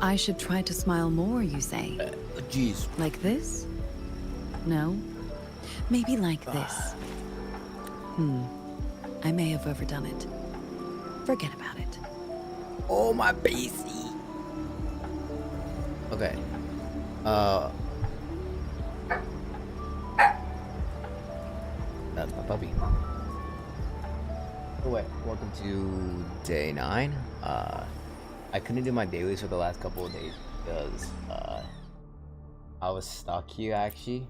I should try to smile more, you say? Jeez. Like this? No? Maybe like this. I may have overdone it. Forget about it. Oh, my basie. Okay. That's my puppy. Oh, wait. Welcome to day 9. I couldn't do my dailies for the last couple of days because I was stuck here actually.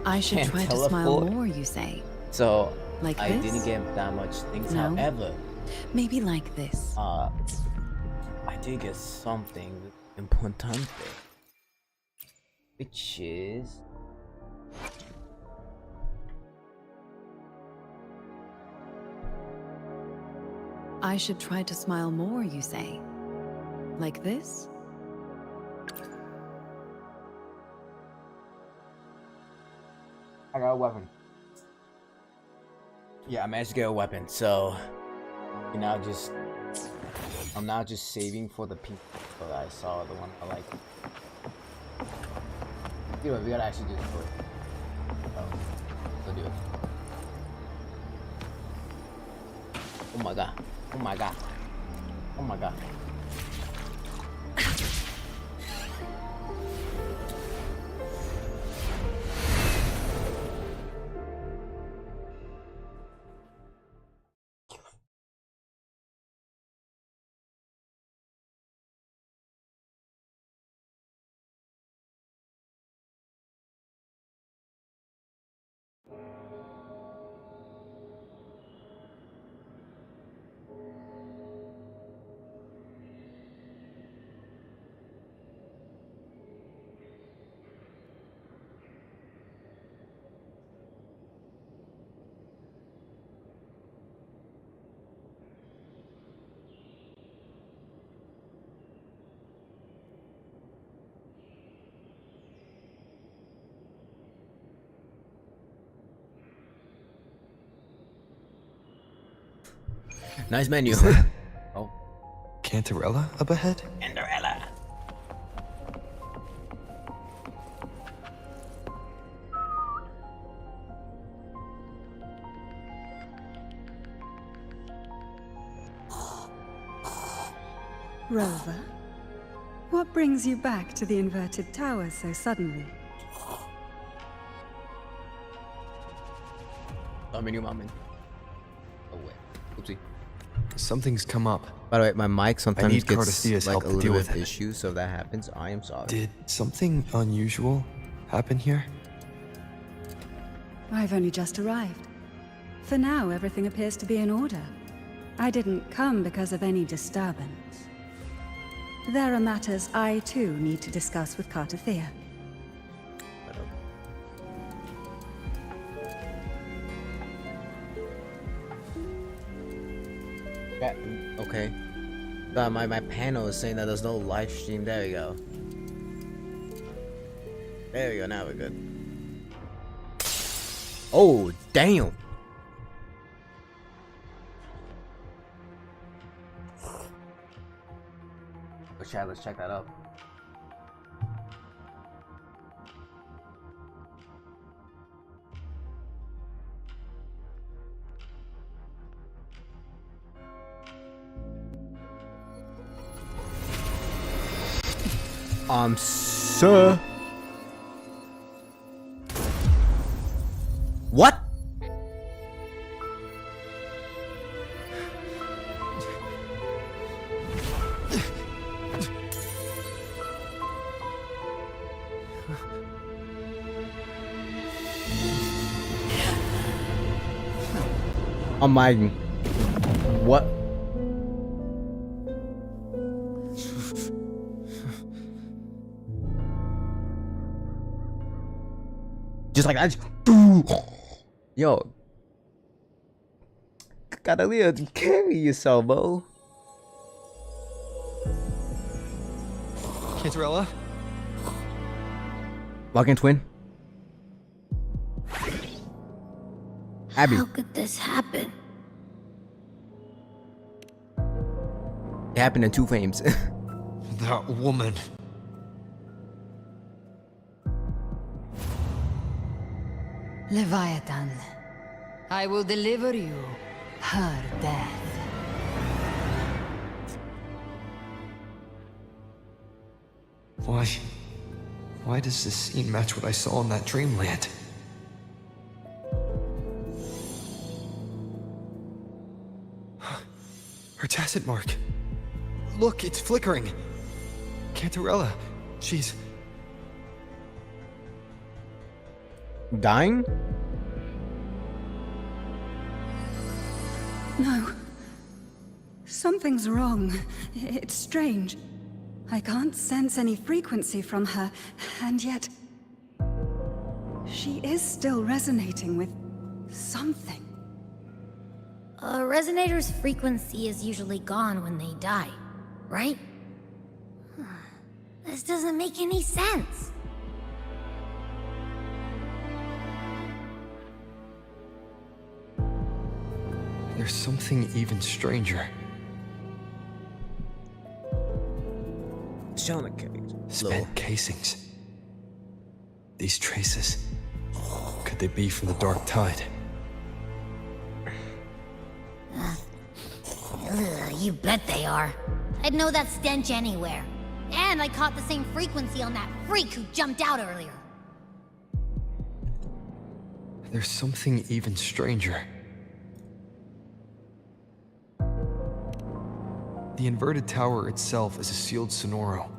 I should Can't try to teleport. smile more, you say? So Like I this? didn't get that much things. No. However, Maybe like this. I did get something important, which is I should try to smile more, you say? Like this? I got a weapon. Yeah, I managed to get a weapon, so I'm now just saving for the pink that I saw, the one I like. Anyway, we gotta actually do this first. Oh, let's do it. Oh my god. Oh my god. Oh my god. Nice menu. Oh. Cantarella up ahead? Cinderella. Rover, what brings you back to the inverted tower so suddenly? Menu moment. Oh wait. Oopsie. Something's come up. By the way, my mic sometimes need gets Cardassia's like help a to little deal bit with of it. issues, so if that happens, I am sorry. Did something unusual happen here? I've only just arrived. For now, everything appears to be in order. I didn't come because of any disturbance. There are matters I, too, need to discuss with Cardathia. Yeah, okay. My panel is saying that there's no live stream. There we go. There we go. Now we're good. Oh damn! Let's check that up. Sir. What? Oh my. What? Just like that. Yo. Gotta carry yourself, bro. Cantarella? Lock in, twin. Abby. How could this happen? It happened in 2 frames. That woman. Leviathan, I will deliver you her death. Why? Why does this scene match what I saw in that dreamland? Her tacit mark. Look, it's flickering. Cantarella, she's... Dying? No. Something's wrong. It's strange. I can't sense any frequency from her, and yet... she is still resonating with something. A resonator's frequency is usually gone when they die, right? This doesn't make any sense. There's something even stranger. Sound like Spent casings. These traces. Could they be from the Dark Tide? Ugh, you bet they are. I'd know that stench anywhere. And I caught the same frequency on that freak who jumped out earlier. There's something even stranger. The inverted tower itself is a sealed sonoro.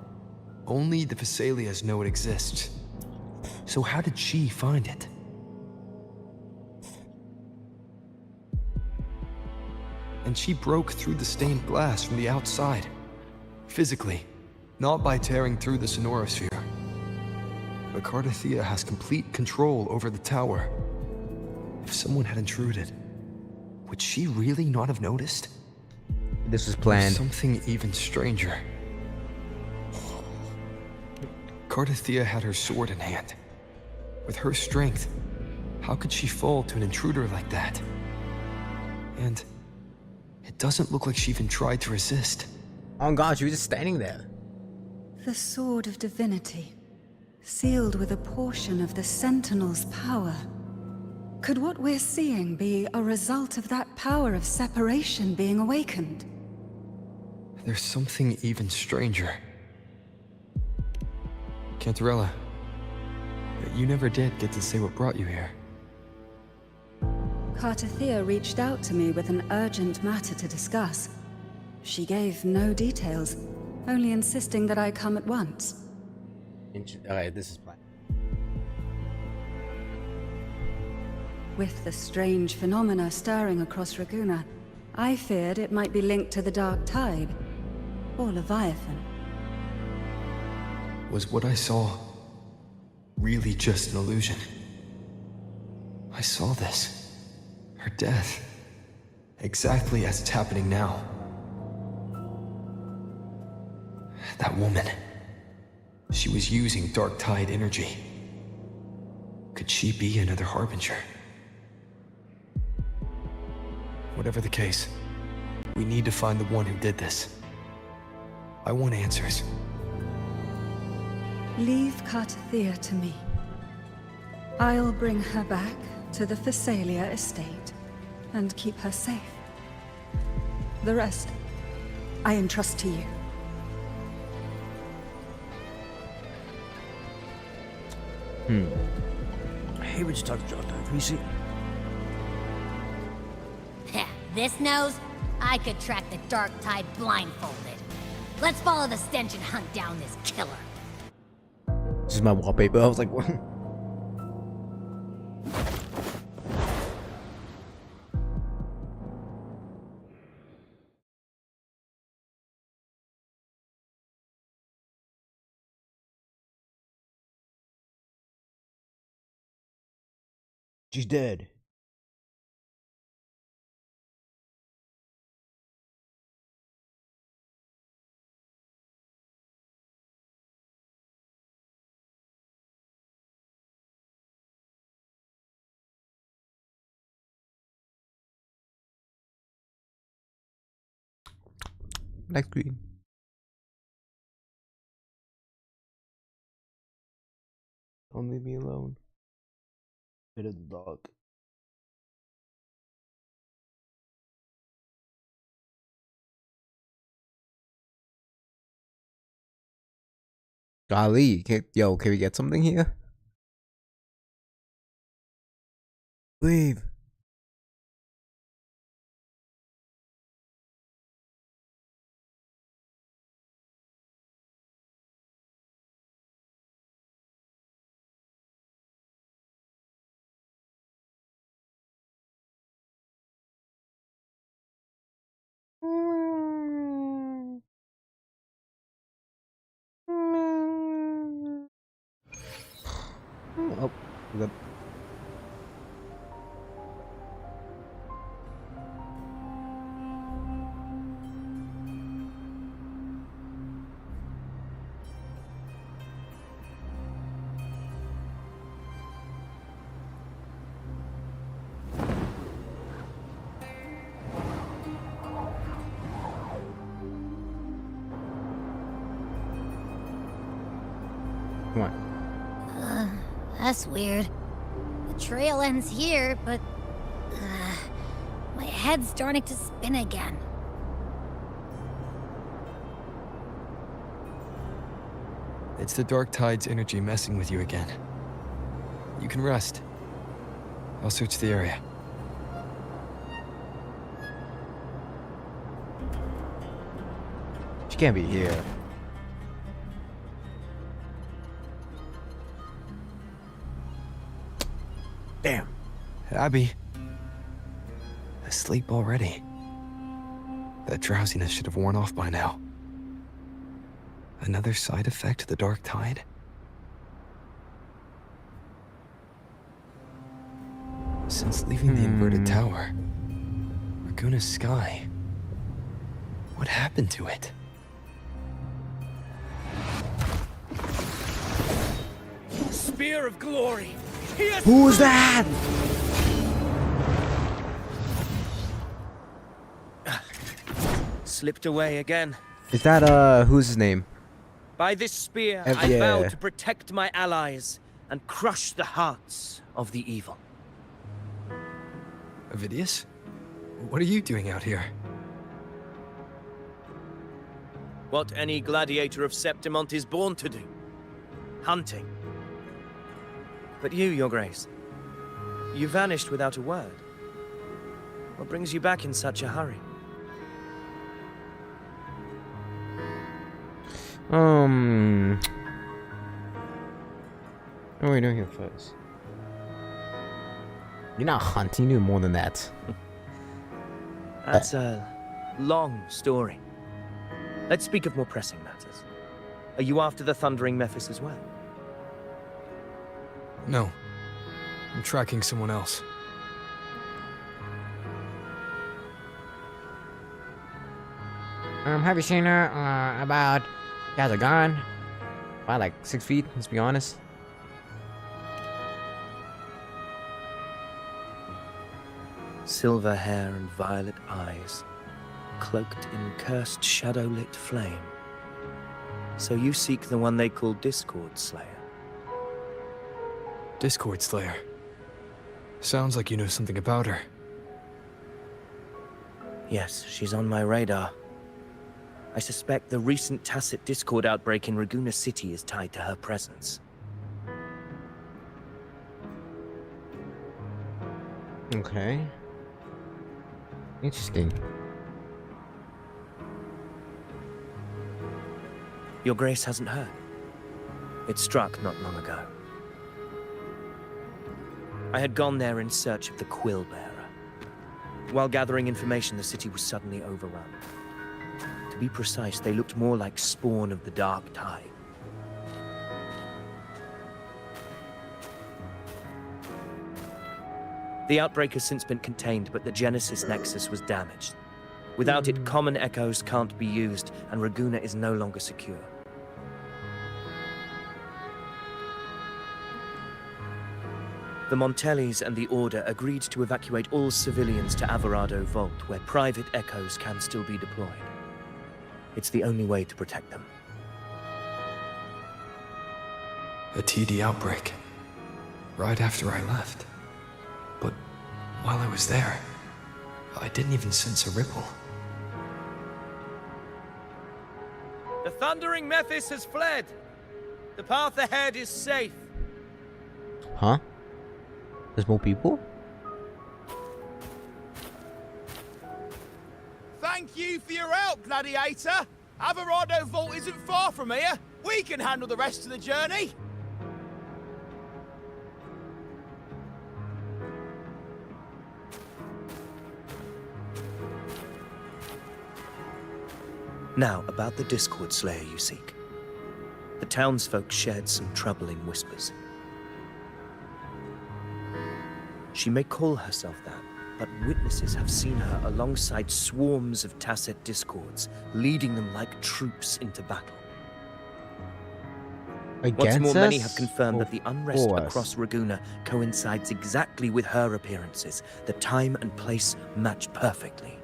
Only the Vesalias know it exists. So how did she find it? And she broke through the stained glass from the outside. Physically, not by tearing through the sonorosphere. But Cardathea has complete control over the tower. If someone had intruded, would she really not have noticed? This was planned. Something even stranger. Cardathea had her sword in hand. With her strength, how could she fall to an intruder like that? And it doesn't look like she even tried to resist. Oh god, she was just standing there. The Sword of Divinity, sealed with a portion of the Sentinel's power. Could what we're seeing be a result of that power of separation being awakened? There's something even stranger. Cantarella, you never did get to say what brought you here. Cartathea reached out to me with an urgent matter to discuss. She gave no details, only insisting that I come at once. Okay, this is planned. With the strange phenomena stirring across Raguna, I feared it might be linked to the Dark Tide, or Leviathan. Was what I saw really just an illusion? I saw this. Her death. Exactly as it's happening now. That woman. She was using Dark Tide energy. Could she be another Harbinger? Whatever the case, we need to find the one who did this. I want answers. Leave Cartathea to me. I'll bring her back to the Phasalia estate and keep her safe. The rest, I entrust to you. I hate when you talk to John Dive, Heh, this nose? I could track the Dark Tide blindfolded. Let's follow the stench and hunt down this killer. This is my wallpaper. I was like, what? She's dead. Next screen. Don't leave me alone. It is dark. Golly, can we get something here? Leave. Oh, good. Come on. That's weird. The trail ends here, but my head's starting to spin again. It's the Dark Tide's energy messing with you again. You can rest. I'll search the area. She can't be here. Damn. Abby. Asleep already. That drowsiness should have worn off by now. Another side effect of the Dark Tide? Since leaving the inverted tower, Raguna's sky. What happened to it? Spear of glory! Who's that? Slipped away again. Is that who's his name? By this spear, I yeah. vow to protect my allies and crush the hearts of the evil. Avidius? What are you doing out here? What any gladiator of Septimont is born to do. Hunting. But you, Your Grace, you vanished without a word. What brings you back in such a hurry? What are we doing here first? You're not hunting, you do more than that. That's a long story. Let's speak of more pressing matters. Are you after the Thundering Mephis as well? No. I'm tracking someone else. Have you seen her? About... She has a gun. About like 6 feet, let's be honest. Silver hair and violet eyes, cloaked in cursed shadow-lit flame. So you seek the one they call Discord Slayer. Discord Slayer. Sounds like you know something about her. Yes, she's on my radar. I suspect the recent tacit Discord outbreak in Raguna City is tied to her presence. Okay. Interesting. Your Grace hasn't heard. It struck not long ago. I had gone there in search of the Quill Bearer. While gathering information, the city was suddenly overrun. To be precise, they looked more like spawn of the Dark Tide. The outbreak has since been contained, but the Genesis Nexus was damaged. Without it, common echoes can't be used, and Raguna is no longer secure. The Montellis and the Order agreed to evacuate all civilians to Averado Vault, where private echoes can still be deployed. It's the only way to protect them. A TD outbreak. right after I left. But while I was there, I didn't even sense a ripple. The thundering Mephis has fled. The path ahead is safe. Huh? There's more people? Thank you for your help, Gladiator. Alvarado Vault isn't far from here. We can handle the rest of the journey. Now, about the Discord Slayer you seek. The townsfolk shared some troubling whispers. She may call herself that, but witnesses have seen her alongside swarms of Tacet Discords, leading them like troops into battle. What's more, many have confirmed that the unrest across Raguna coincides exactly with her appearances. The time and place match perfectly.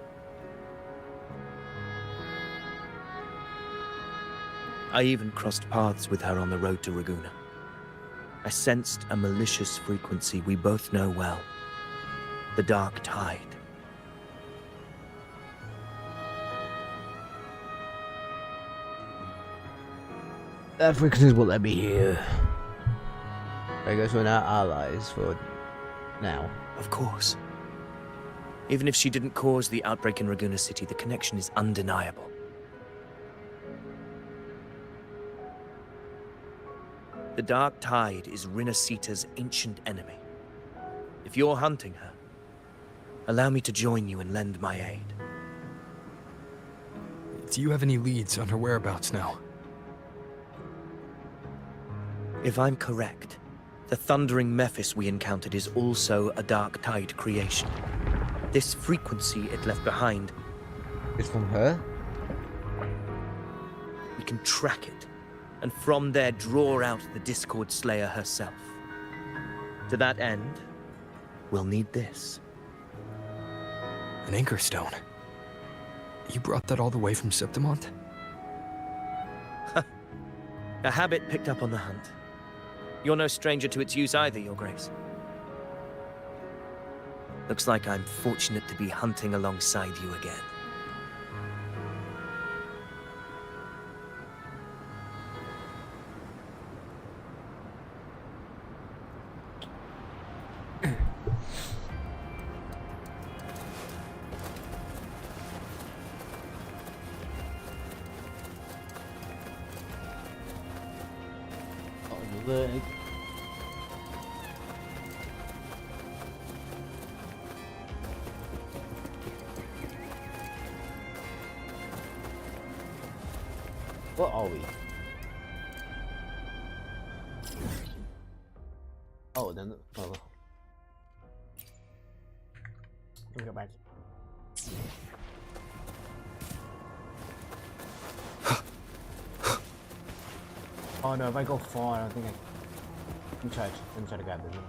I even crossed paths with her on the road to Raguna. I sensed a malicious frequency we both know well. The Dark Tide. That frequency is what let me hear. I guess we're now allies for now. Of course. Even if she didn't cause the outbreak in Raguna City, the connection is undeniable. The Dark Tide is Rinasita's ancient enemy. If you're hunting her, allow me to join you and lend my aid. Do you have any leads on her whereabouts now? If I'm correct, the thundering Mephis we encountered is also a Dark Tide creation. This frequency it left behind... It's from her? We can track it, and from there draw out the Discord Slayer herself. To that end, we'll need this. An anchor stone. You brought that all the way from Septimont? A habit picked up on the hunt. You're no stranger to its use either, Your Grace. Looks like I'm fortunate to be hunting alongside you again. Leg. What are we? Oh, then. Oh. Let me go back. Oh no, if I go far, I don't think I... Let me try to grab this one.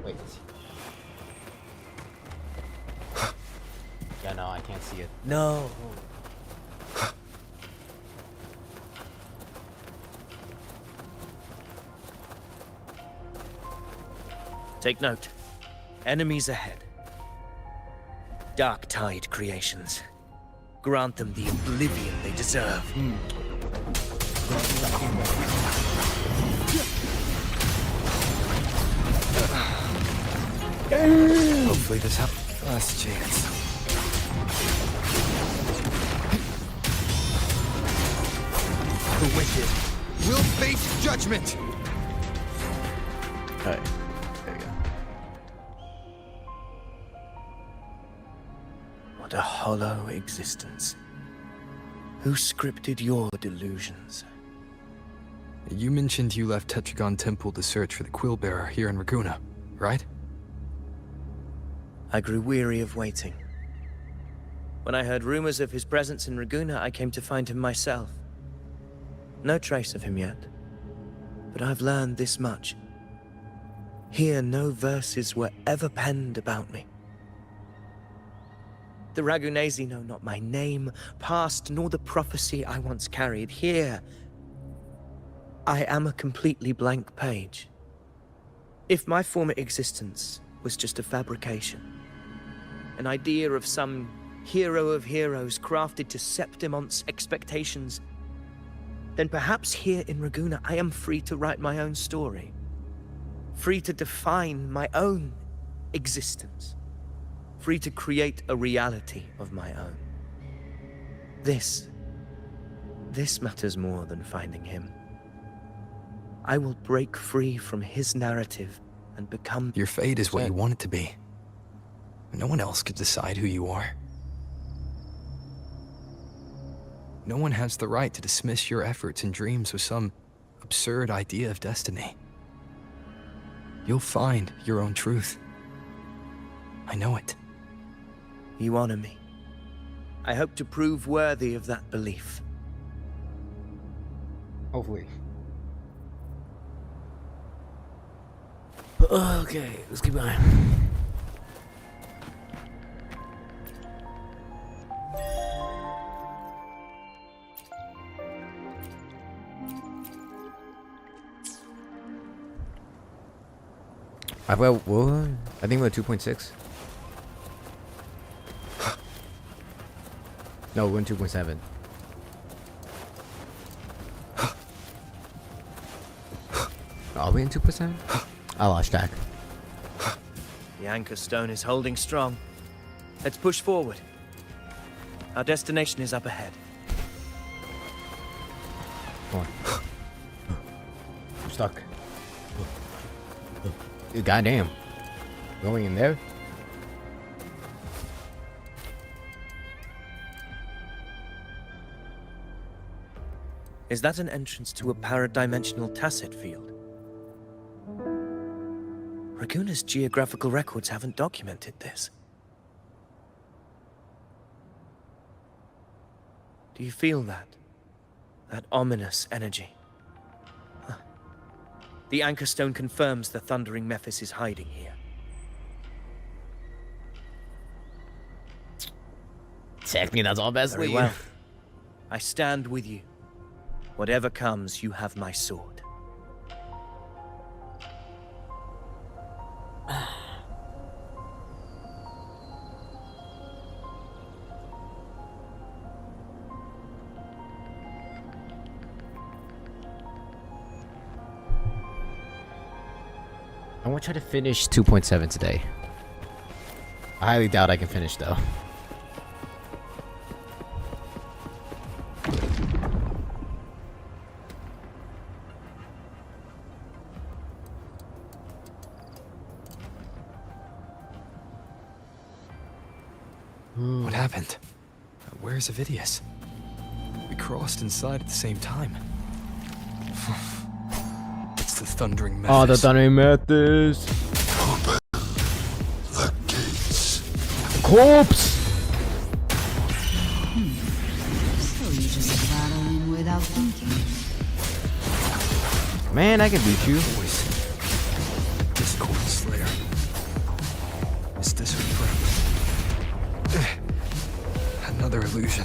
Wait. Yeah, no, I can't see it. No. Take note. Enemies ahead. Dark Tide creations. Grant them the oblivion they deserve. Hopefully this helps. Last chance. The wicked will face judgment! Alright, there we go. What a hollow existence. Who scripted your delusions? You mentioned you left Tetragon Temple to search for the Quill Bearer here in Raguna, right? I grew weary of waiting. When I heard rumors of his presence in Raguna, I came to find him myself. No trace of him yet, but I've learned this much. Here, no verses were ever penned about me. The Ragunesi know not my name, past, nor the prophecy I once carried. Here, I am a completely blank page. If my former existence was just a fabrication, an idea of some hero of heroes crafted to Septimon's expectations, then perhaps here in Raguna I am free to write my own story. Free to define my own existence. Free to create a reality of my own. This matters more than finding him. I will break free from his narrative and become... Your fate is what you want it to be. No one else could decide who you are. No one has the right to dismiss your efforts and dreams with some absurd idea of destiny. You'll find your own truth. I know it. You honor me. I hope to prove worthy of that belief. Hopefully. Okay, let's keep going. I think we're at 2.6. No, we're in 2.7. Are we in 2%? I lost track. The anchor stone is holding strong. Let's push forward. Our destination is up ahead. Come on. I'm stuck. Dude, goddamn. Going in there? Is that an entrance to a paradimensional tacit field? Raguna's geographical records haven't documented this. Do you feel that? That ominous energy? Huh. The anchor stone confirms the thundering Mephis is hiding here. Technically, that's all best. Very well. I stand with you. Whatever comes, you have my sword. I want to try to finish 2.7 today. I highly doubt I can finish though. What happened? Where's Avidius? We crossed inside at the same time. It's the Thundering Mephis. Oh, the Thundering Mephis. Open the gates. Corpse! So you just rattle in without thinking. Man, I can beat you. Voice. Discord Slayer. Is this her friend? Another illusion.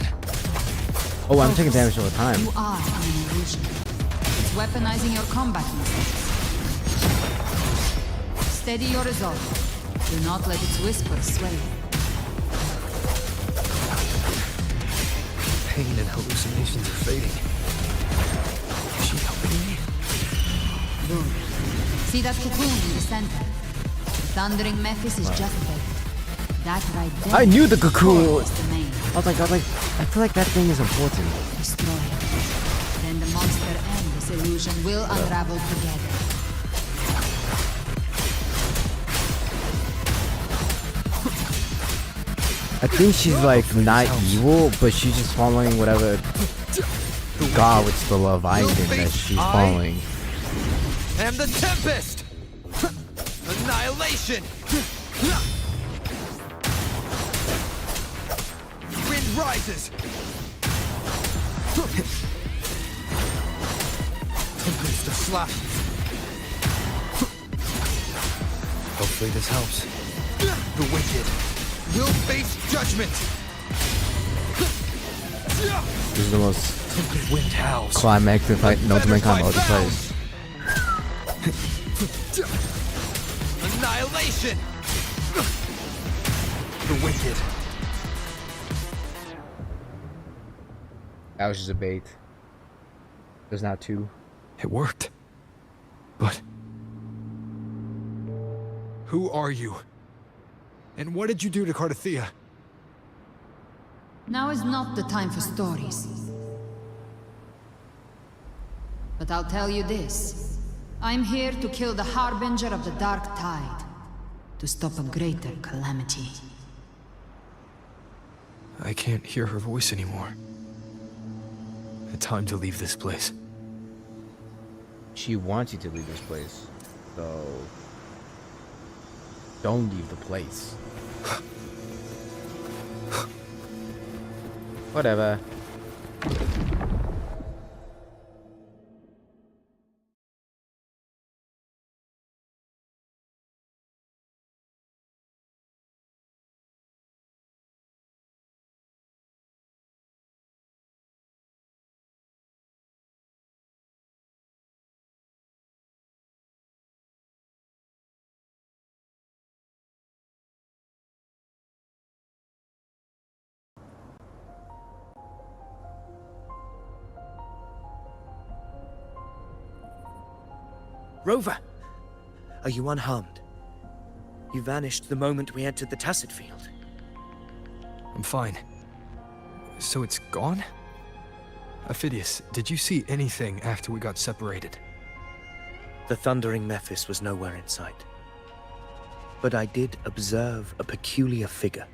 Oh, I'm taking damage all the time. You are an illusion. It's weaponizing your combat instincts. Steady your resolve. Do not let its whisper sway you. Pain and hallucinations are fading. Is she helping me? Good. See that cocoon in the center? The Thundering Mephis is just there. That right there. I knew the cocoon. is the main. I feel like that thing is important. Destroy it. Then the monster and this illusion will unravel together. I think she's like not evil, but she's just following whatever god with the Leviathan that she's following. And the Tempest! Annihilation! Wind rises! Tempest of slashes! Hopefully this helps. The wicked will face judgment! This is the most Wind howls. climactic fight in Ultimate Combat to play. Annihilation! The wicked. That was just a bait. There's now two. It worked. But who are you? And what did you do to Cardathea? Now is not the time for stories. But I'll tell you this. I'm here to kill the Harbinger of the Dark Tide. To stop a greater calamity. I can't hear her voice anymore. Time to leave this place. She wants you to leave this place. So don't leave the place. Whatever. Rover! Are you unharmed? You vanished the moment we entered the Tacit Field. I'm fine. So it's gone? Ophidius, did you see anything after we got separated? The thundering Mephis was nowhere in sight. But I did observe a peculiar figure.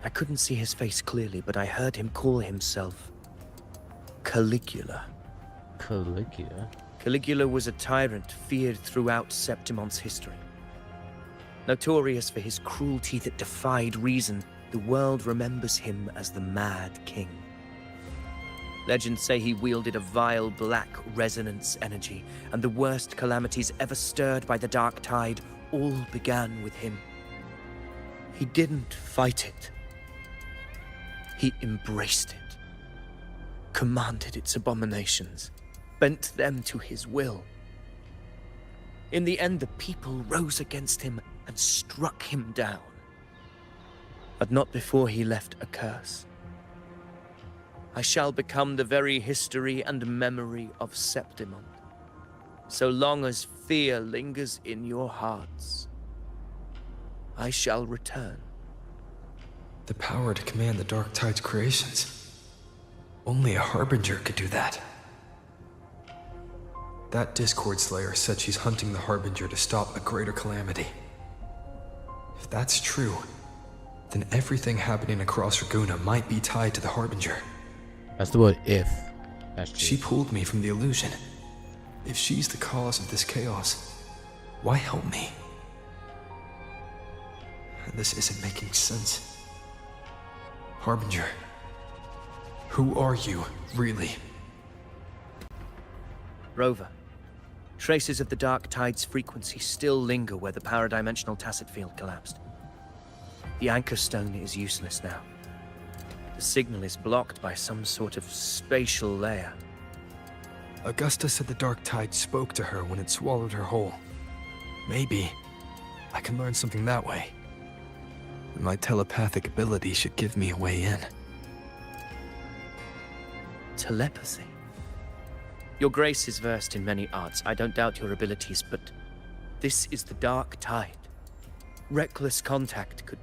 I couldn't see his face clearly, but I heard him call himself Caligula. Caligula? Caligula was a tyrant feared throughout Septimon's history. Notorious for his cruelty that defied reason, the world remembers him as the Mad King. Legends say he wielded a vile black resonance energy, and the worst calamities ever stirred by the Dark Tide all began with him. He didn't fight it. He embraced it, commanded its abominations, bent them to his will. In the end, the people rose against him and struck him down. But not before he left a curse. I shall become the very history and memory of Septimon. So long as fear lingers in your hearts, I shall return. The power to command the Dark Tide's creations. Only a Harbinger could do that. That Discord Slayer said she's hunting the Harbinger to stop a greater calamity. If that's true, then everything happening across Raguna might be tied to the Harbinger. That's the word if. That's true. She pulled me from the illusion. If she's the cause of this chaos, why help me? This isn't making sense. Harbinger, who are you, really? Rover, traces of the Dark Tide's frequency still linger where the paradimensional Tacit Field collapsed. The anchor stone is useless now. The signal is blocked by some sort of spatial layer. Augusta said the Dark Tide spoke to her when it swallowed her whole. Maybe I can learn something that way. My telepathic ability should give me a way in. Telepathy? Your Grace is versed in many arts. I don't doubt your abilities, but this is the Dark Tide. Reckless contact could...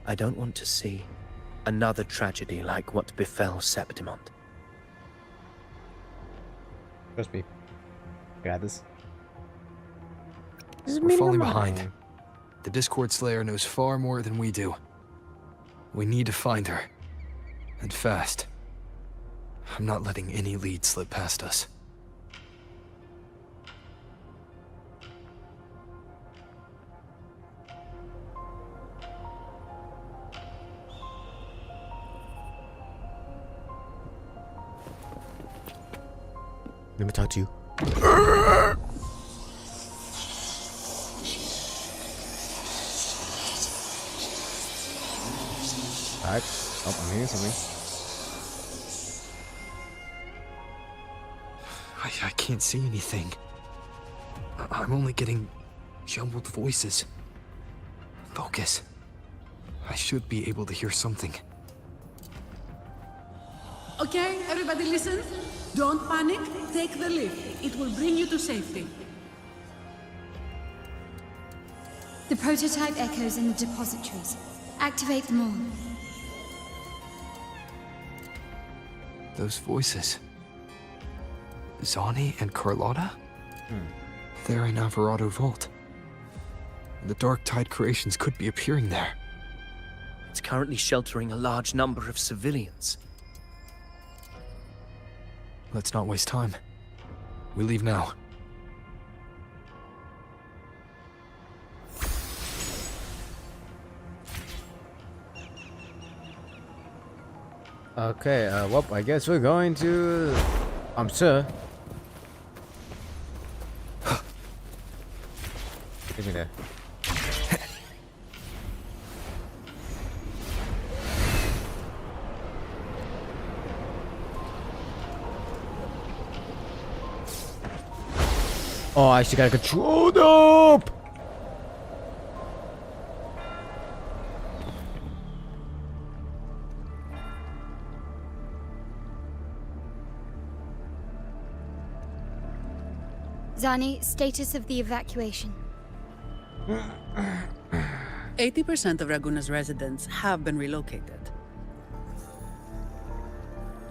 I don't want to see another tragedy like what befell Septimon. Trust me. I got this. We're falling behind. The Discord Slayer knows far more than we do. We need to find her. And fast. I'm not letting any lead slip past us. Let me talk to you. Alright. Oh, I'm hearing something. I can't see anything. I'm only getting jumbled voices. Focus. I should be able to hear something. Okay, everybody listen. Don't panic. Take the lift. It will bring you to safety. The prototype echoes in the depositories. Activate them all. Those voices. Zani and Carlotta? They're in Alvarado Vault. The Dark Tide creations could be appearing there. It's currently sheltering a large number of civilians. Let's not waste time. We leave now. Okay, well, I guess we're going to... I'm sure. Give me there. Oh, I actually got controlled up! Zani, status of the evacuation. 80% of Raguna's residents have been relocated.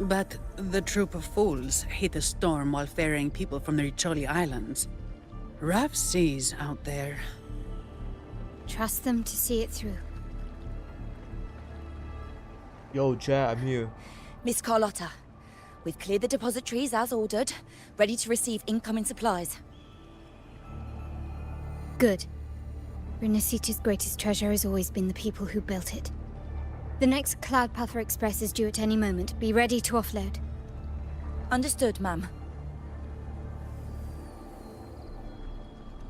But the troop of fools hit a storm while ferrying people from the Riccioli Islands. Rough seas out there. Trust them to see it through. Yo, chat, I'm here. Miss Carlotta, we've cleared the depositories as ordered, ready to receive incoming supplies. Good. Renacita's greatest treasure has always been the people who built it. The next Cloudpather Express is due at any moment. Be ready to offload. Understood, ma'am.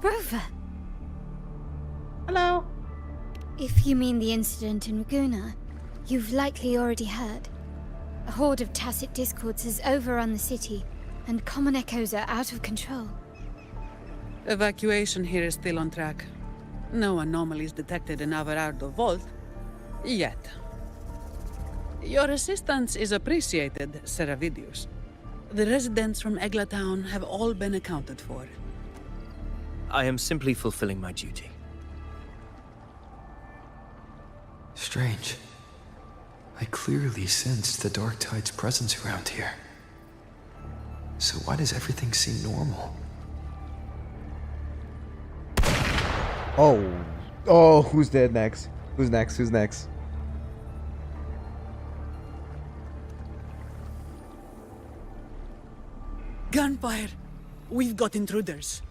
Rover! Hello. If you mean the incident in Raguna, you've likely already heard. A horde of tacit discords has overrun the city, and common echoes are out of control. Evacuation here is still on track. No anomalies detected in Alvarado Vault. Yet. Your assistance is appreciated, Seravidius. The residents from Eglatown have all been accounted for. I am simply fulfilling my duty. Strange. I clearly sensed the Dark Tide's presence around here. So why does everything seem normal? Oh, who's dead next? Who's next? Who's next? Gunfire! We've got intruders.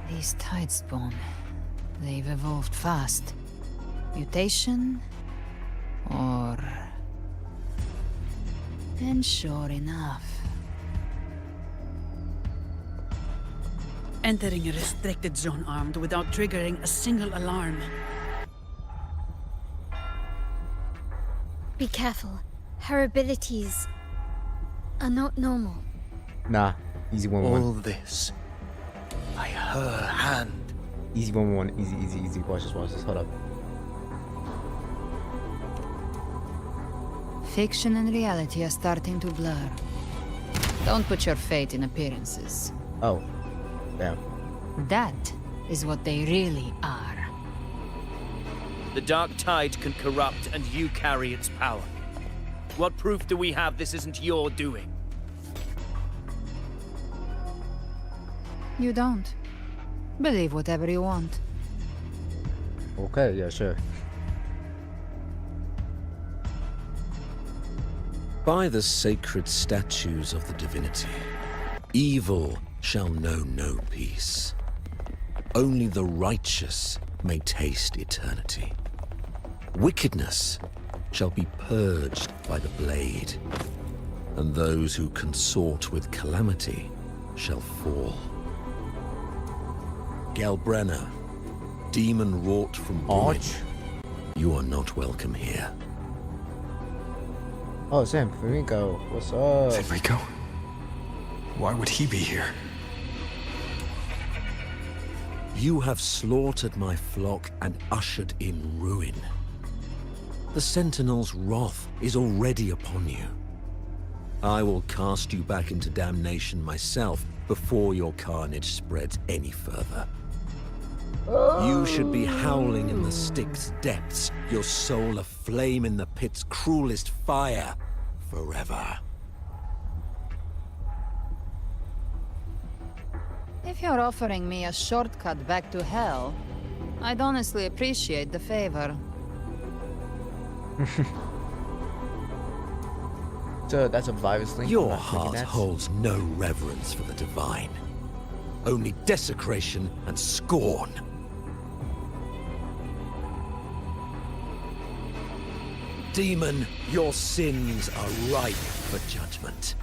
These tide spawn. They've evolved fast. Mutation? Or... And sure enough. Entering a restricted zone armed without triggering a single alarm. Be careful. Her abilities are not normal. Nah, easy 1-1. All this by her hand. Easy 1-1. Easy. Watch this. Hold up. Fiction and reality are starting to blur. Don't put your fate in appearances. Oh, damn. That is what they really are. The Dark Tide can corrupt, and you carry its power. What proof do we have this isn't your doing? You don't. Believe whatever you want. Okay, yeah, sure. By the sacred statues of the divinity, evil shall know no peace. Only the righteous may taste eternity. Wickedness shall be purged by the blade, and those who consort with calamity shall fall. Galbrenna, demon wrought from ruin, you are not welcome here. Oh, Sam, Federico, what's up? Federico? Why would he be here? You have slaughtered my flock and ushered in ruin. The Sentinel's wrath is already upon you. I will cast you back into damnation myself before your carnage spreads any further. You should be howling in the Styx depths, your soul aflame in the pit's cruelest fire, forever. If you're offering me a shortcut back to hell, I'd honestly appreciate the favor. So that's a virus link? Your heart holds no reverence for the divine. Only desecration and scorn. Demon, your sins are ripe for judgment.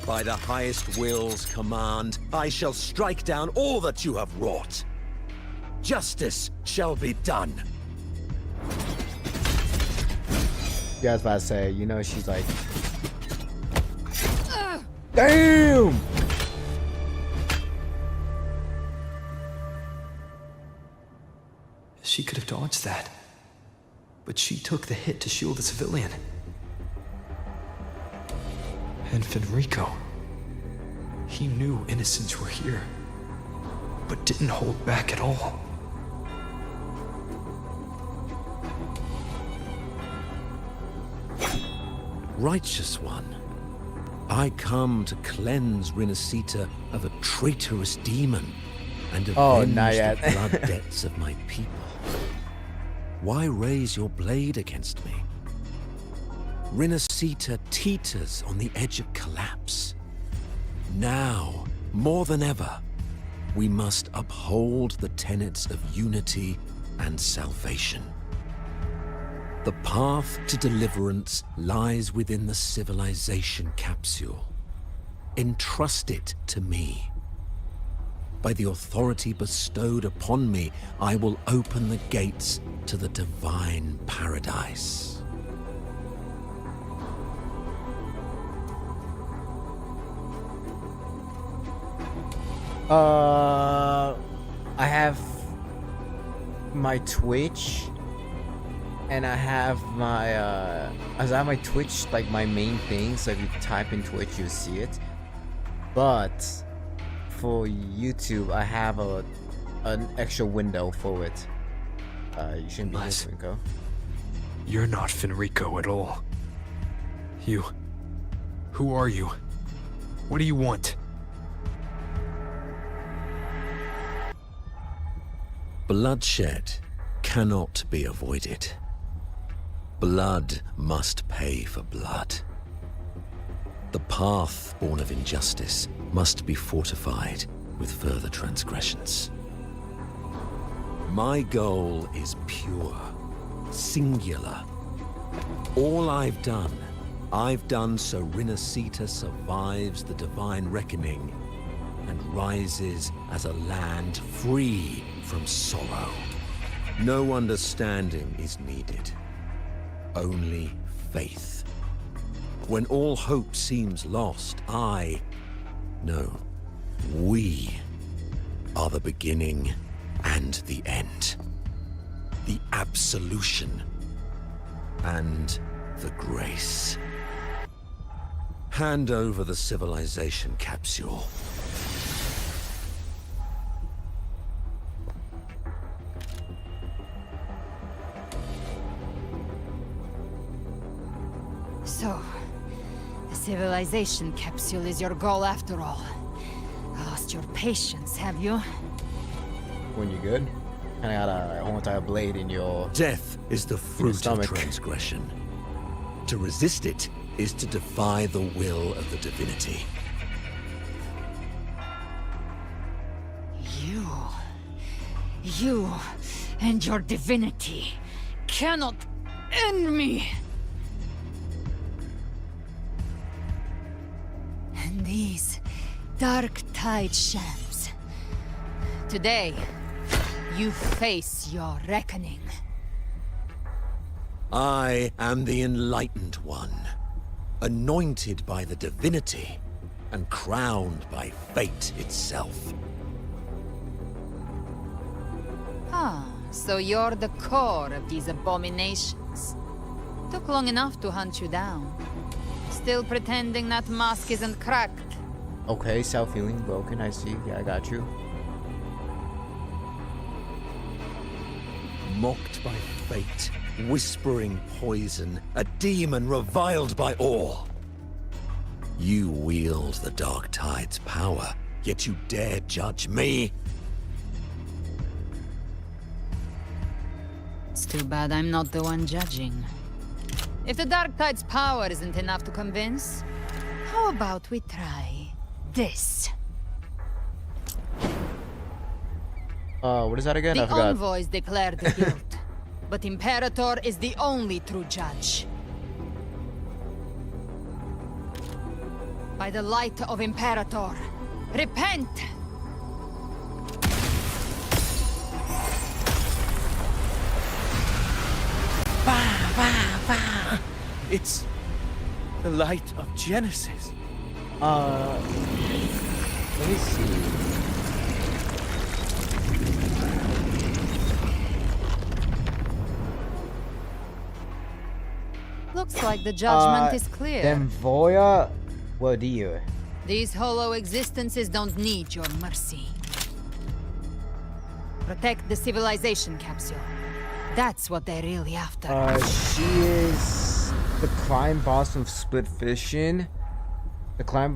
By the highest will's command, I shall strike down all that you have wrought. Justice shall be done. Yeah, I was about to say, you know, she's like... Damn! She could have dodged that. But she took the hit to shield the civilian. And Federico. He knew innocents were here, but didn't hold back at all. Righteous one, I come to cleanse Rinascita of a traitorous demon and avenge the blood debts of my people. Why raise your blade against me? Rinascita teeters on the edge of collapse. Now, more than ever, we must uphold the tenets of unity and salvation. The path to deliverance lies within the civilization capsule. Entrust it to me. By the authority bestowed upon me, I will open the gates to the divine paradise. I have my Twitch, and I have my my Twitch, like my main thing, so if you type in Twitch you'll see it. But for YouTube I have an extra window for it. You shouldn't be Fenrico. You're not Fenrico at all. Who are you? What do you want? Bloodshed cannot be avoided. Blood must pay for blood. The path born of injustice must be fortified with further transgressions. My goal is pure, singular. All I've done so Rinascita survives the divine reckoning and rises as a land free from sorrow. No understanding is needed, only faith. When all hope seems lost, we are the beginning and the end. The absolution and the grace. Hand over the civilization capsule. So, the civilization capsule is your goal after all. Lost your patience, have you? When you're good? And I got a whole entire blade in your... Death is the fruit of transgression. To resist it is to defy the will of the divinity. You and your divinity cannot end me. And these dark tide shams. Today, you face your reckoning. I am the Enlightened One, anointed by the divinity and crowned by fate itself. Ah, so you're the core of these abominations. Took long enough to hunt you down. Still pretending that mask isn't cracked. Okay, self-healing broken, I see. Yeah, I got you. Mocked by fate, whispering poison, a demon reviled by all. You wield the Dark Tide's power, yet you dare judge me? It's too bad I'm not the one judging. If the Dark Tide's power isn't enough to convince, how about we try this? What is that again? I The forgot. envoys declared the guilt, but Imperator is the only true judge. By the light of Imperator, repent! It's the light of Genesis. Let me see. Looks like the judgment is clear. Then Voya, what do you? These hollow existences don't need your mercy. Protect the civilization capsule. That's what they're really after. She is the crime boss from Split Fiction. The crime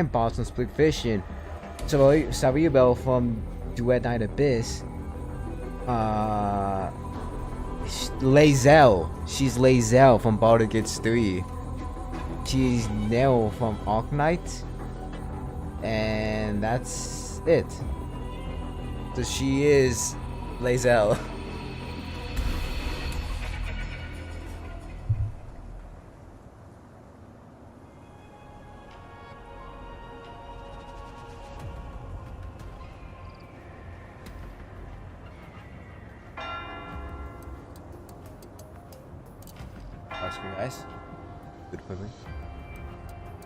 boss from Split Fiction. Sabriel from Duet Night Abyss. Lae'zel. She's Lae'zel from Baldur's Gate 3. She's Nell from Arknight. And that's it. So she is Lae'zel. Trust me, guys. Good equipment.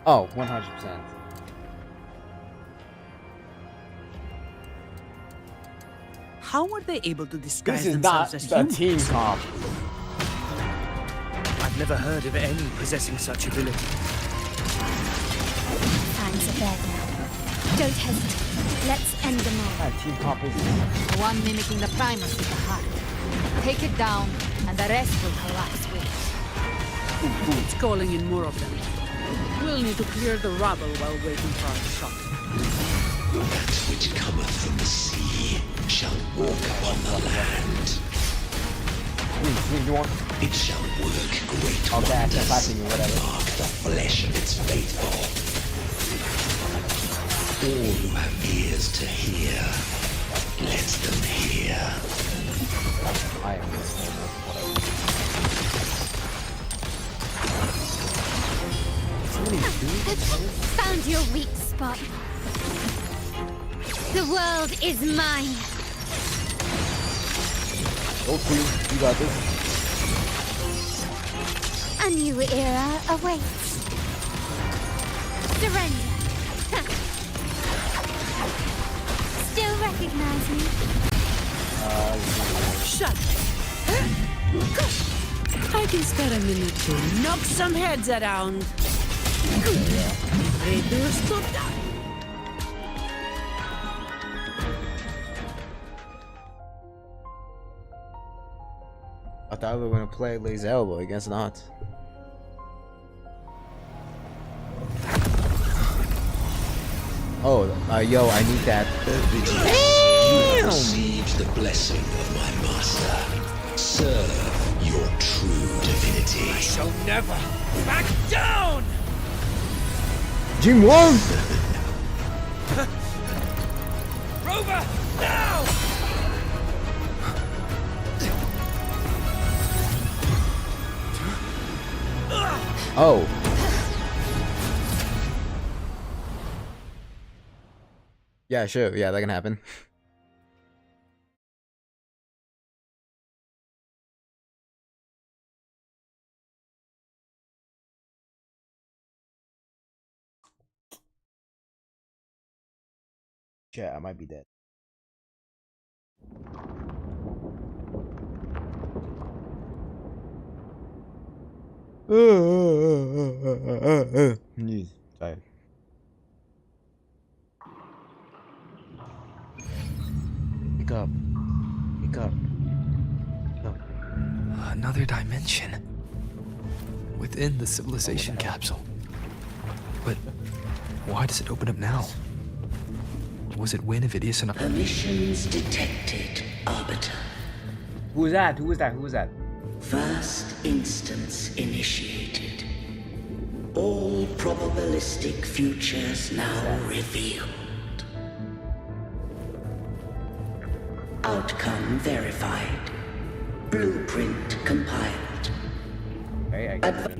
Oh, 100%. How were they able to disguise This is themselves not as the humans? team comp. I've never heard of any possessing such ability. Times are bad now. Don't hesitate. Let's end them all. Team comp is The one mimicking the Primus with the heart. Take it down, and the rest will collapse with it. It's calling in more of them. We'll need to clear the rubble while waiting for our shot. That which cometh from the sea shall walk upon the land. you want It shall work great okay, wonders. passing you, whatever. Mark the flesh of its faithful. All who have ears to hear, let them hear. I am. Found your weak spot. The world is mine. Okay, you got this. A new era awaits. Surrender. Still recognize me? Shut I can spare a minute to knock some heads around. Ready to die. I thought we were gonna play Lae'zel, but I guess not. Oh, yo, I need that. You have received the blessing of my master. Serve your true true divinity. I shall never back down! Jim Wong! Rover, now! Oh. Yeah, sure. Yeah, that can happen. Yeah, I might be dead. Jeez, tired. Pick up. Pick up. No. Another dimension. Within the civilization capsule. But why does it open up now? Was it when Avidius and Permissions detected, Arbiter. Who was that? Who was that? Who was that? First instance initiated. All probabilistic futures now revealed. Outcome verified. Blueprint compiled. Okay, I got it.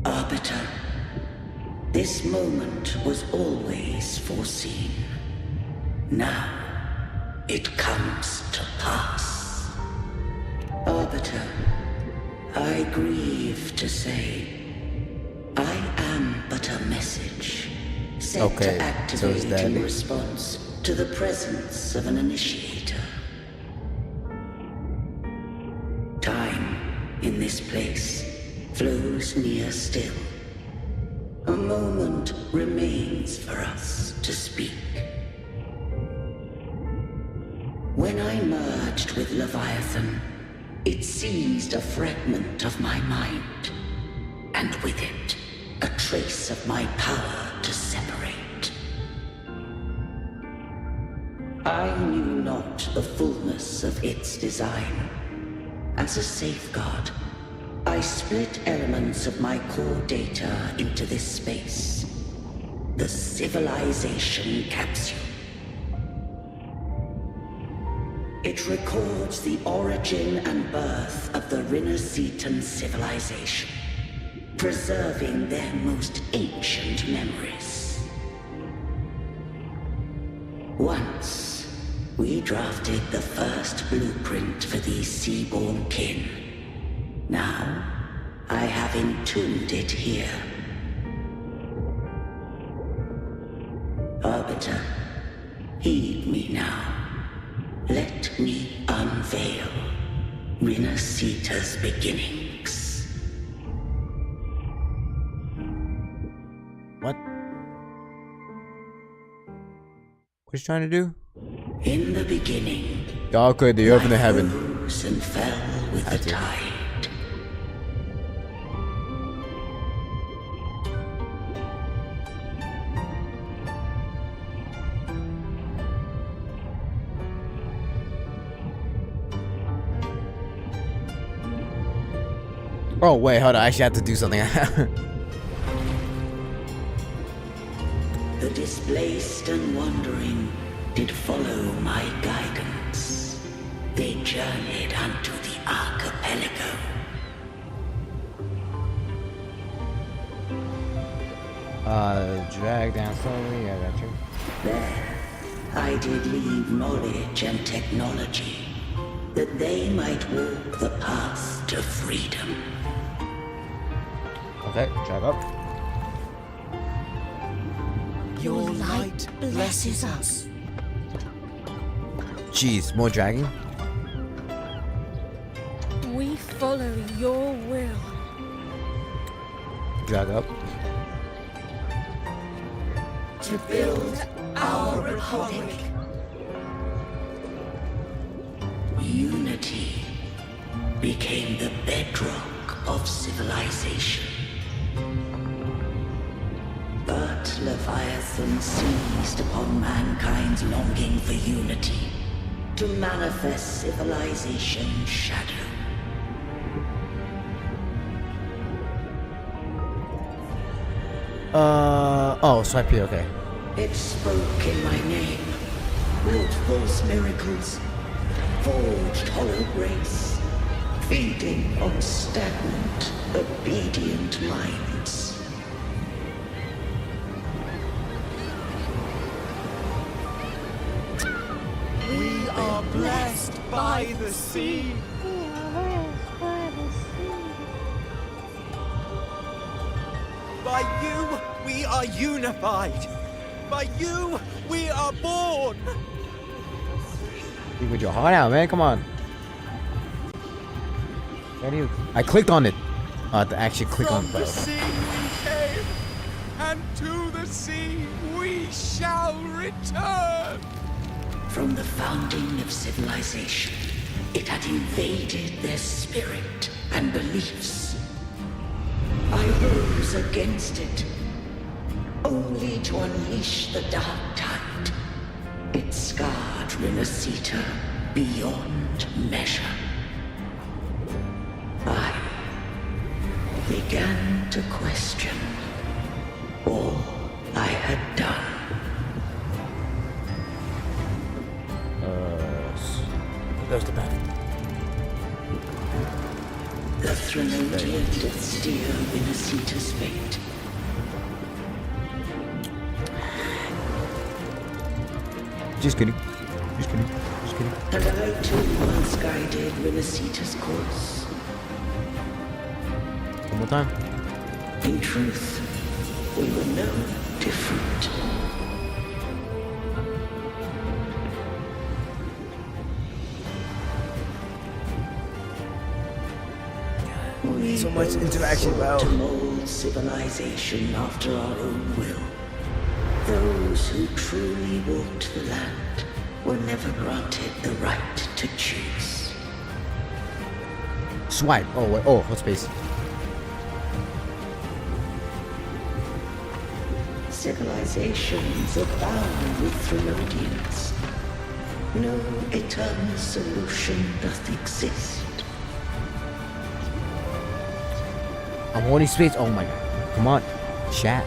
Arbiter, this moment was always foreseen. Now, it comes to pass. Arbiter, I grieve to say, I am but a message set to activate in response to the presence of an initiator. Time in this place flows near still. A moment remains for us to speak. When I merged with Leviathan, it seized a fragment of my mind, and with it, a trace of my power to separate. I knew not the fullness of its design. As a safeguard, I split elements of my core data into this space. The civilization capsule. It records the origin and birth of the Rinnesetan civilization, preserving their most ancient memories. Once, we drafted the first blueprint for these seaborn kin. Now, I have entombed it here. Arbiter, heed me now. Let me unveil Rinneseta's beginnings. What? What he's trying to do? In the beginning, God created the earth and the heaven. Rose and fell with the tide. Oh wait, hold on. I actually have to do something. The displaced and wandering did follow my guidance. They journeyed unto the archipelago. Drag down slowly. I got you. There, I did leave knowledge and technology, that they might walk the path to freedom. Okay, drag up. Your light blesses us. Jeez, more dragging. We follow your will. Drag up. To build our republic. Unity became the bedrock of civilization. But Leviathan seized upon mankind's longing for unity to manifest civilization's shadow. Oh, swipe here, okay. It spoke in my name, wrought false miracles, forged hollow grace, feeding on stagnant, obedient minds. We are blessed by the sea. By you, we are unified. By you, we are born. You with your heart out, man. Come on. Where do you? I clicked on it. I have to actually click on From it. the sea we came, and to the sea we shall return. From the founding of civilization, it had invaded their spirit and beliefs. I rose against it, only to unleash the dark tide. It scarred Renacita beyond measure. I began to question all I had done. Goes to bed. The Threnodian did steer Renacita's fate. Just kidding. Just kidding. Just kidding. And I too once guided Renacita's course. One more time. In truth, we were no different. We So much interaction, sought bro. to mold civilization after our own will. Those who truly walked the land were never granted the right to choose. Swipe. Oh, wait. Oh, what space? Civilizations abound with Threnodians. No eternal solution doth exist. I'm holding space. Oh my god. Come on. Chat.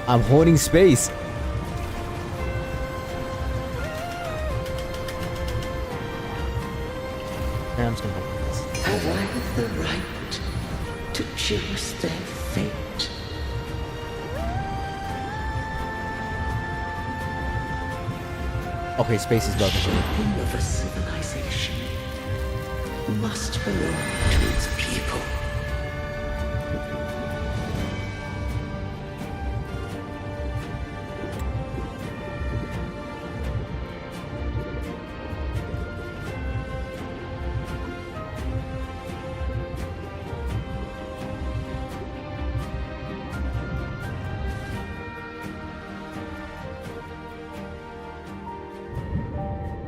I'm holding space. And I'm just gonna hold this. Have I the right to choose their fate? Okay, space is broken. Shaping of a civilization must belong to its people.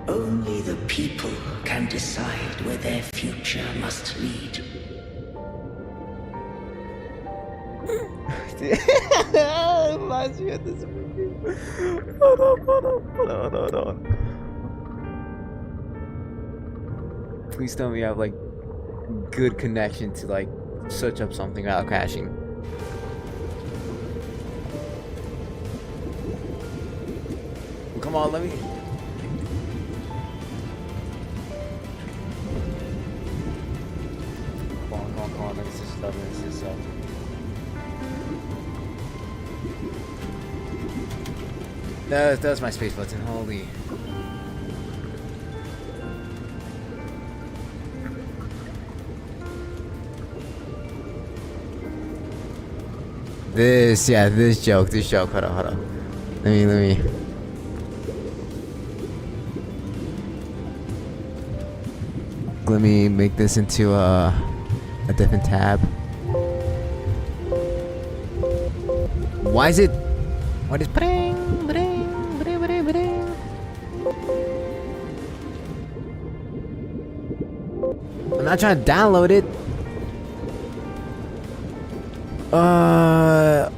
Only the people can decide where their future must lead. Reminds me of this movie. Hold on. Please tell me you have like good connection to like search up something without crashing. Come on, let me. Come on, let me see stuff, let me see stuff. That's my space button, holy. This joke, hold on. Let me. Let me make this into a different tab. Why is bring? I'm not trying to download it.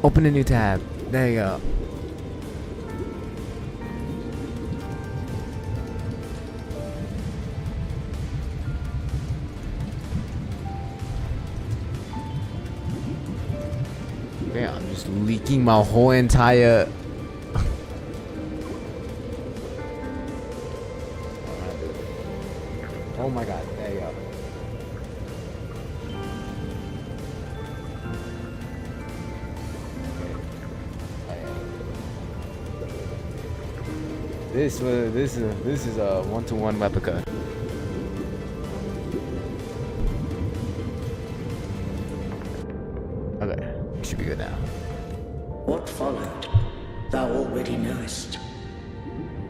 Open a new tab. There you go. Just leaking my whole entire... Oh my god, there you go. This is a one-to-one replica. Okay, should be good now. What followed, thou already knowest.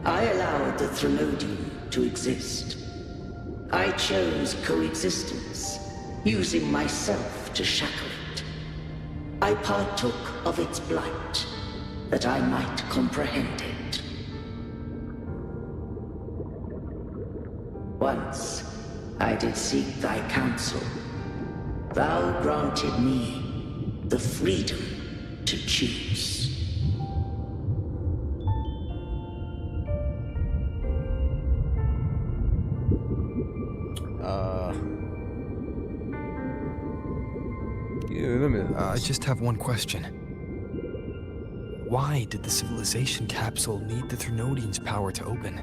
I allowed the Threnodium to exist. I chose coexistence, using myself to shackle it. I partook of its blight, that I might comprehend it. Once, I did seek thy counsel. Thou granted me the freedom to choose. I just have one question. Why did the civilization capsule need the Threnodian's power to open?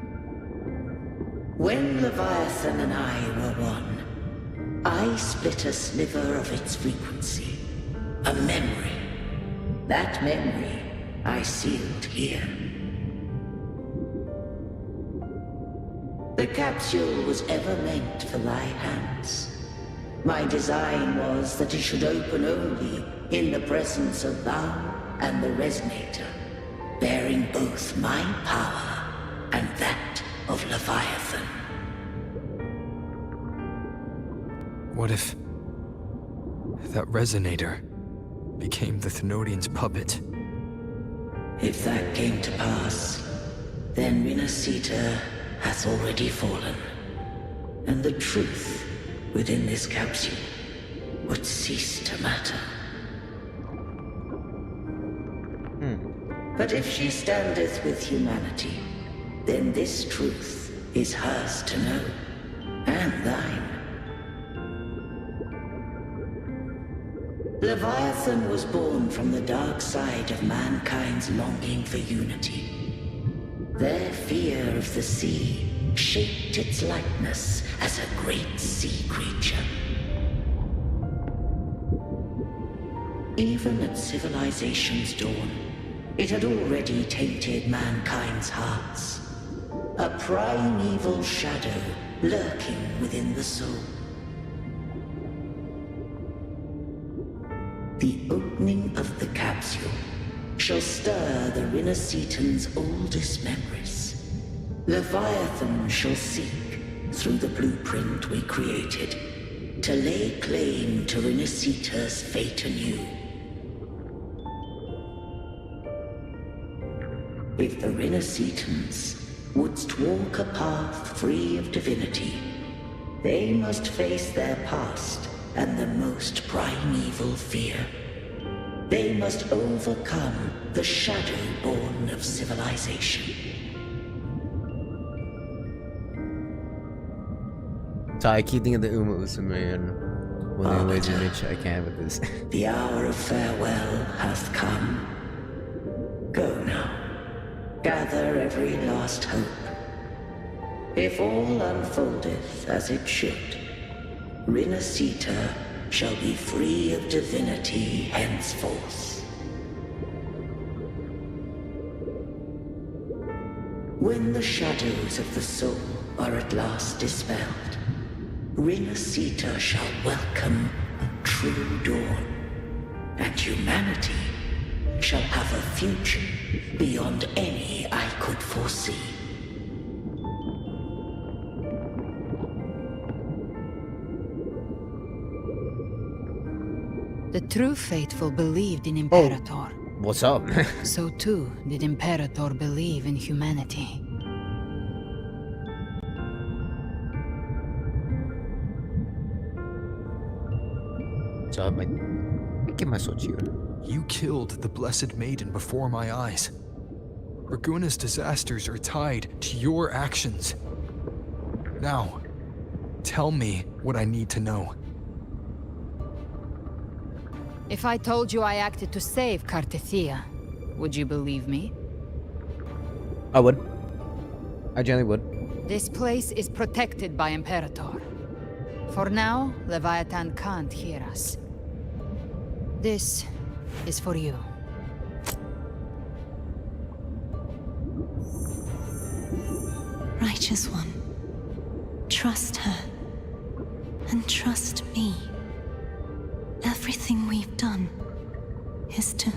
When Leviathan and I were one, I split a sliver of its frequency. A memory. That memory I sealed here. The capsule was ever meant for thy hands. My design was that it should open only in the presence of thou and the Resonator, bearing both my power and that of Leviathan. What if that Resonator became the Thenodian's puppet? If that came to pass, then Renacita hath already fallen, and the truth within this capsule would cease to matter. But if she standeth with humanity, then this truth is hers to know, and thine. Leviathan was born from the dark side of mankind's longing for unity. Their fear of the sea shaped its likeness as a great sea creature. Even at civilization's dawn, it had already tainted mankind's hearts. A primeval shadow lurking within the soul. The opening of the capsule shall stir the Renacitan's oldest memories. Leviathan shall seek, through the blueprint we created, to lay claim to Renacita's fate anew. If the Renacitans wouldst walk a path free of divinity, they must face their past and the most primeval fear. They must overcome the shadow born of civilization. So I keep thinking of the Uma Usuman. Well, the ways in which I can with this. The hour of farewell hath come. Go now. Gather every last hope. If all unfoldeth as it should, Renacita shall be free of divinity henceforth. When the shadows of the soul are at last dispelled, Renacita shall welcome a true dawn, and humanity shall have a future beyond any I could foresee. The true faithful believed in Imperator. What's up? So too did Imperator believe in humanity. So get my sword here. You killed the Blessed Maiden before my eyes. Raguna's disasters are tied to your actions. Now, tell me what I need to know. If I told you I acted to save Cartithia, would you believe me? I would. I generally would. This place is protected by Imperator. For now, Leviathan can't hear us. This is for you. Righteous One, trust her. And trust me. Everything we've done is to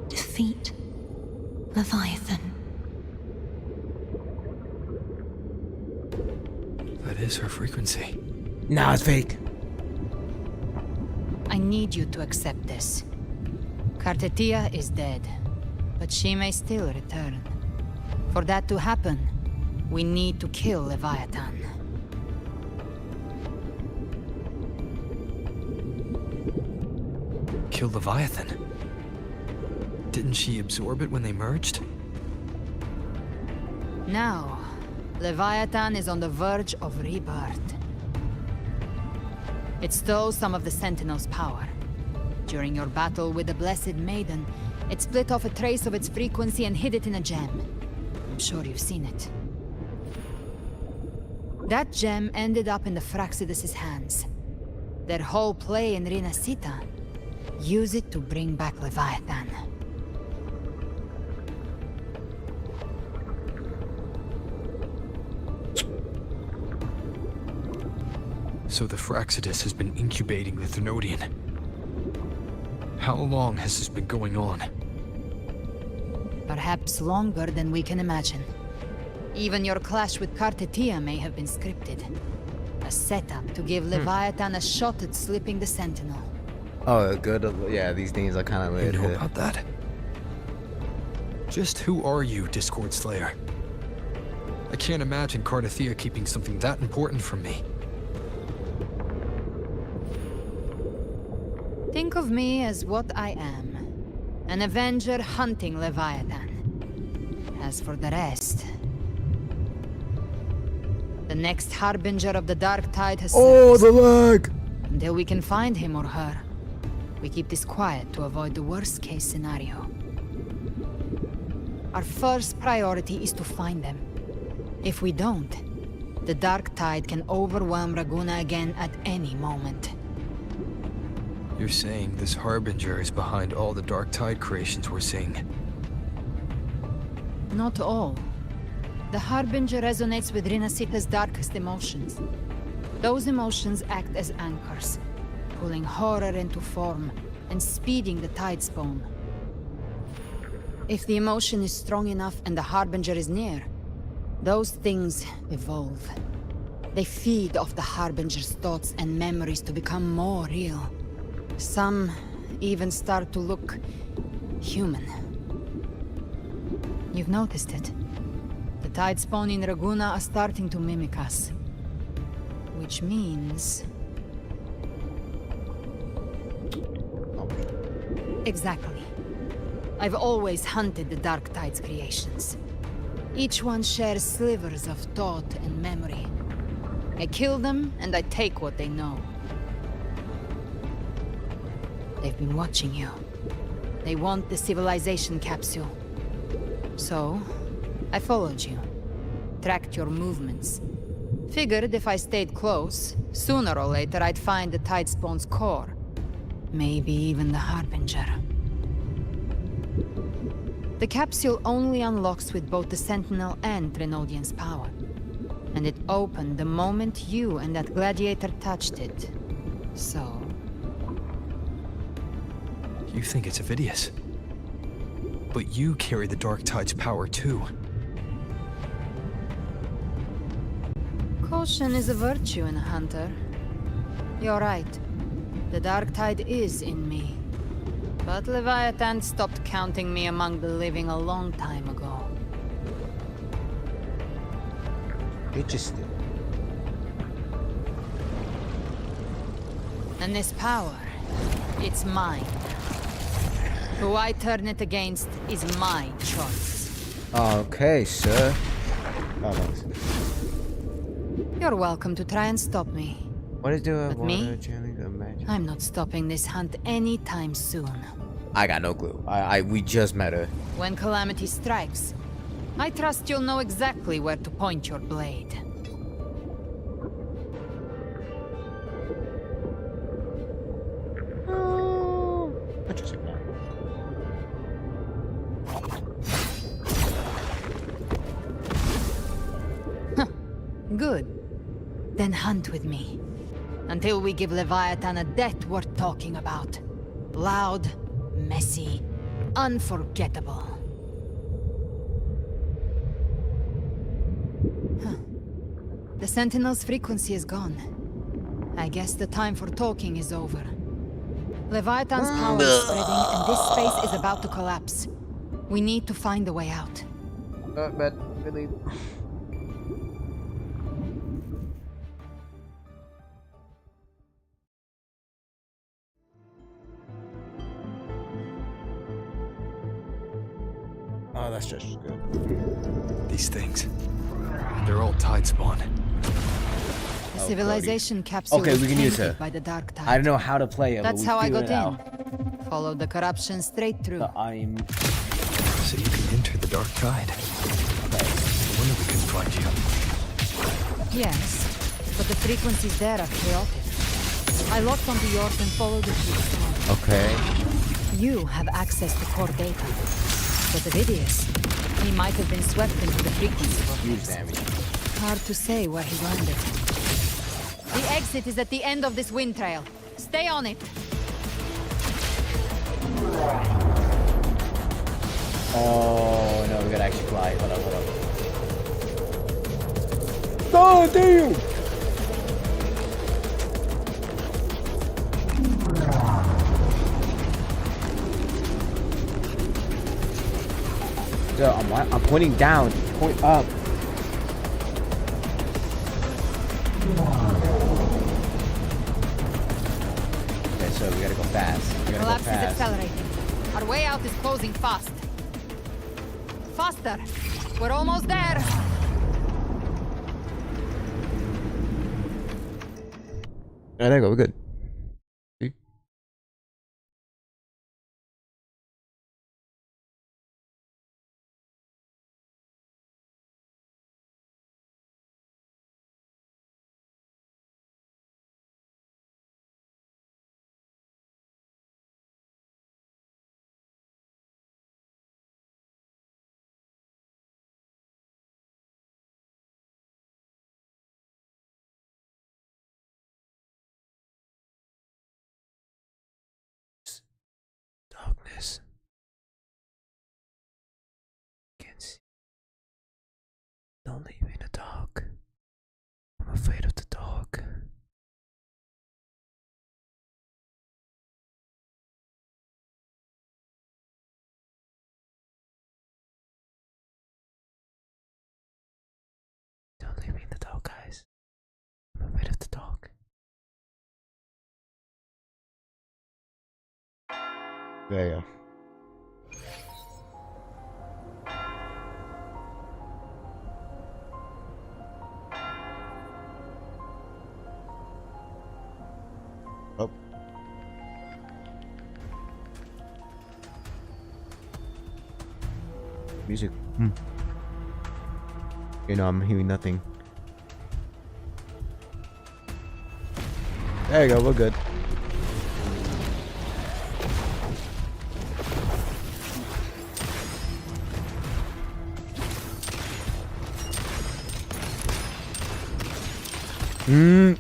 defeat Leviathan. That is her frequency. Nah, it's fake. I need you to accept this. Cartithia is dead, but she may still return. For that to happen, we need to kill Leviathan. Kill Leviathan? Didn't she absorb it when they merged? Now, Leviathan is on the verge of rebirth. It stole some of the Sentinel's power. During your battle with the Blessed Maiden, it split off a trace of its frequency and hid it in a gem. I'm sure you've seen it. That gem ended up in the Fraxidus' hands. Their whole play in Rinasita. Use it to bring back Leviathan. So the Fraxidus has been incubating the Thenodian. How long has this been going on? Perhaps longer than we can imagine. Even your clash with Cartithia may have been scripted. A setup to give Leviathan a shot at slipping the Sentinel. Oh, good. Yeah, these things are kind of lit. You know about that? Just who are you, Discord Slayer? I can't imagine Cartithia keeping something that important from me. Think of me as what I am. An Avenger hunting Leviathan. As for the rest... The next Harbinger of the Dark Tide has surfaced. the lag! Until we can find him or her, we keep this quiet to avoid the worst-case scenario. Our first priority is to find them. If we don't, the Dark Tide can overwhelm Raguna again at any moment. You're saying this Harbinger is behind all the Dark Tide creations we're seeing? Not all. The Harbinger resonates with Rinasita's darkest emotions. Those emotions act as anchors, pulling horror into form and speeding the tide spawn. If the emotion is strong enough and the Harbinger is near, those things evolve. They feed off the Harbinger's thoughts and memories to become more real. Some even start to look human. You've noticed it. The tide spawn in Raguna are starting to mimic us. Which means... Exactly. I've always hunted the Dark Tide's creations. Each one shares slivers of thought and memory. I kill them, and I take what they know. They've been watching you. They want the civilization capsule. So, I followed you. Tracked your movements. Figured if I stayed close, sooner or later I'd find the Tide Spawn's core. Maybe even the Harbinger. The capsule only unlocks with both the Sentinel and Thenodian's power. And it opened the moment you and that gladiator touched it. So... You think it's Avidius. But you carry the Dark Tide's power too. Caution is a virtue in a hunter. You're right. The Dark Tide is in me. But Leviathan stopped counting me among the living a long time ago. Interesting. And this power, it's mine. Who I turn it against is my choice. Okay, sir. Oh, thanks. You're welcome to try and stop me. What is the But water me? channeling the magic? I'm not stopping this hunt anytime soon. I got no clue. We just met her. When calamity strikes, I trust you'll know exactly where to point your blade. Interesting. Good. Then hunt with me. Until we give Leviathan a death worth talking about. Loud, messy, unforgettable. The Sentinel's frequency is gone. I guess the time for talking is over. Leviathan's power is spreading, and this space is about to collapse. We need to find a way out. But really. Oh, that's just good. These things, they're all tide spawn. The civilization capsule Okay, was we can use tainted her. by the dark tide. I don't know how to play it. That's but how we I got figured it out. in. Followed the corruption straight through. I'm. So you can enter the dark tide. No wonder we couldn't find you. Yes, but the frequencies there are chaotic. I locked onto yours and followed it to the storm. Okay. You have access to core data. But Vidius, he might have been swept into the frequency Huge vortex. damage. Hard to say where he landed. The exit is at the end of this wind trail. Stay on it. Oh no, we gotta actually fly. Hold up, hold up. Oh damn! So I'm pointing down. Point up. Okay, so we gotta go fast. We gotta Collapse go is fast. accelerating. Our way out is closing fast. Faster. We're almost there. Oh, there you go. We're good. See? Darkness. Can't see. Don't leave me in the dark. I'm afraid of the dark. Don't leave me in the dark, guys. I'm afraid of the dark. There you go. Oh. Music. You know, I'm hearing nothing. There you go, we're good.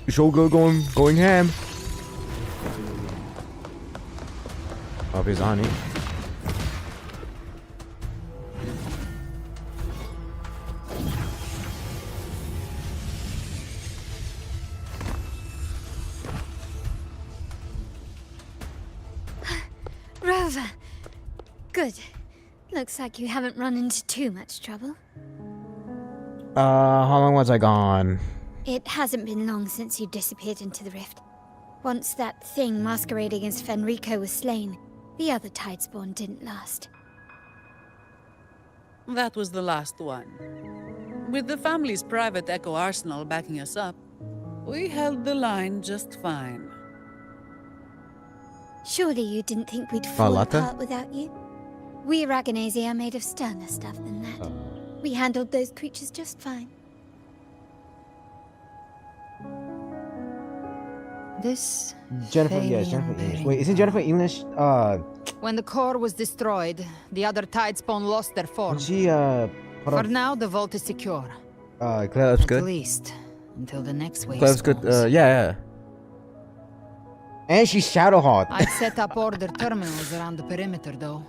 Shogun going ham. Up is on it. Rover! Good. Looks like you haven't run into too much trouble. How long was I gone? It hasn't been long since you disappeared into the rift. Once that thing masquerading as Fenrico was slain, the other Tidespawn didn't last. That was the last one. With the family's private Echo arsenal backing us up, We held the line just fine. Surely you didn't think we'd fall Latte? apart without you? We Aragonese are made of sterner stuff than that. We handled those creatures just fine. This Jennifer, yeah, Falian Jennifer English. bearing Wait, isn't Jennifer English? When the core was destroyed, the other Tidespawn lost their form. She For now, the vault is secure. Clev's At good. least until the next wave Clev's good. spawns. Yeah. and she's Shadowheart. I'd set up order terminals around the perimeter, though.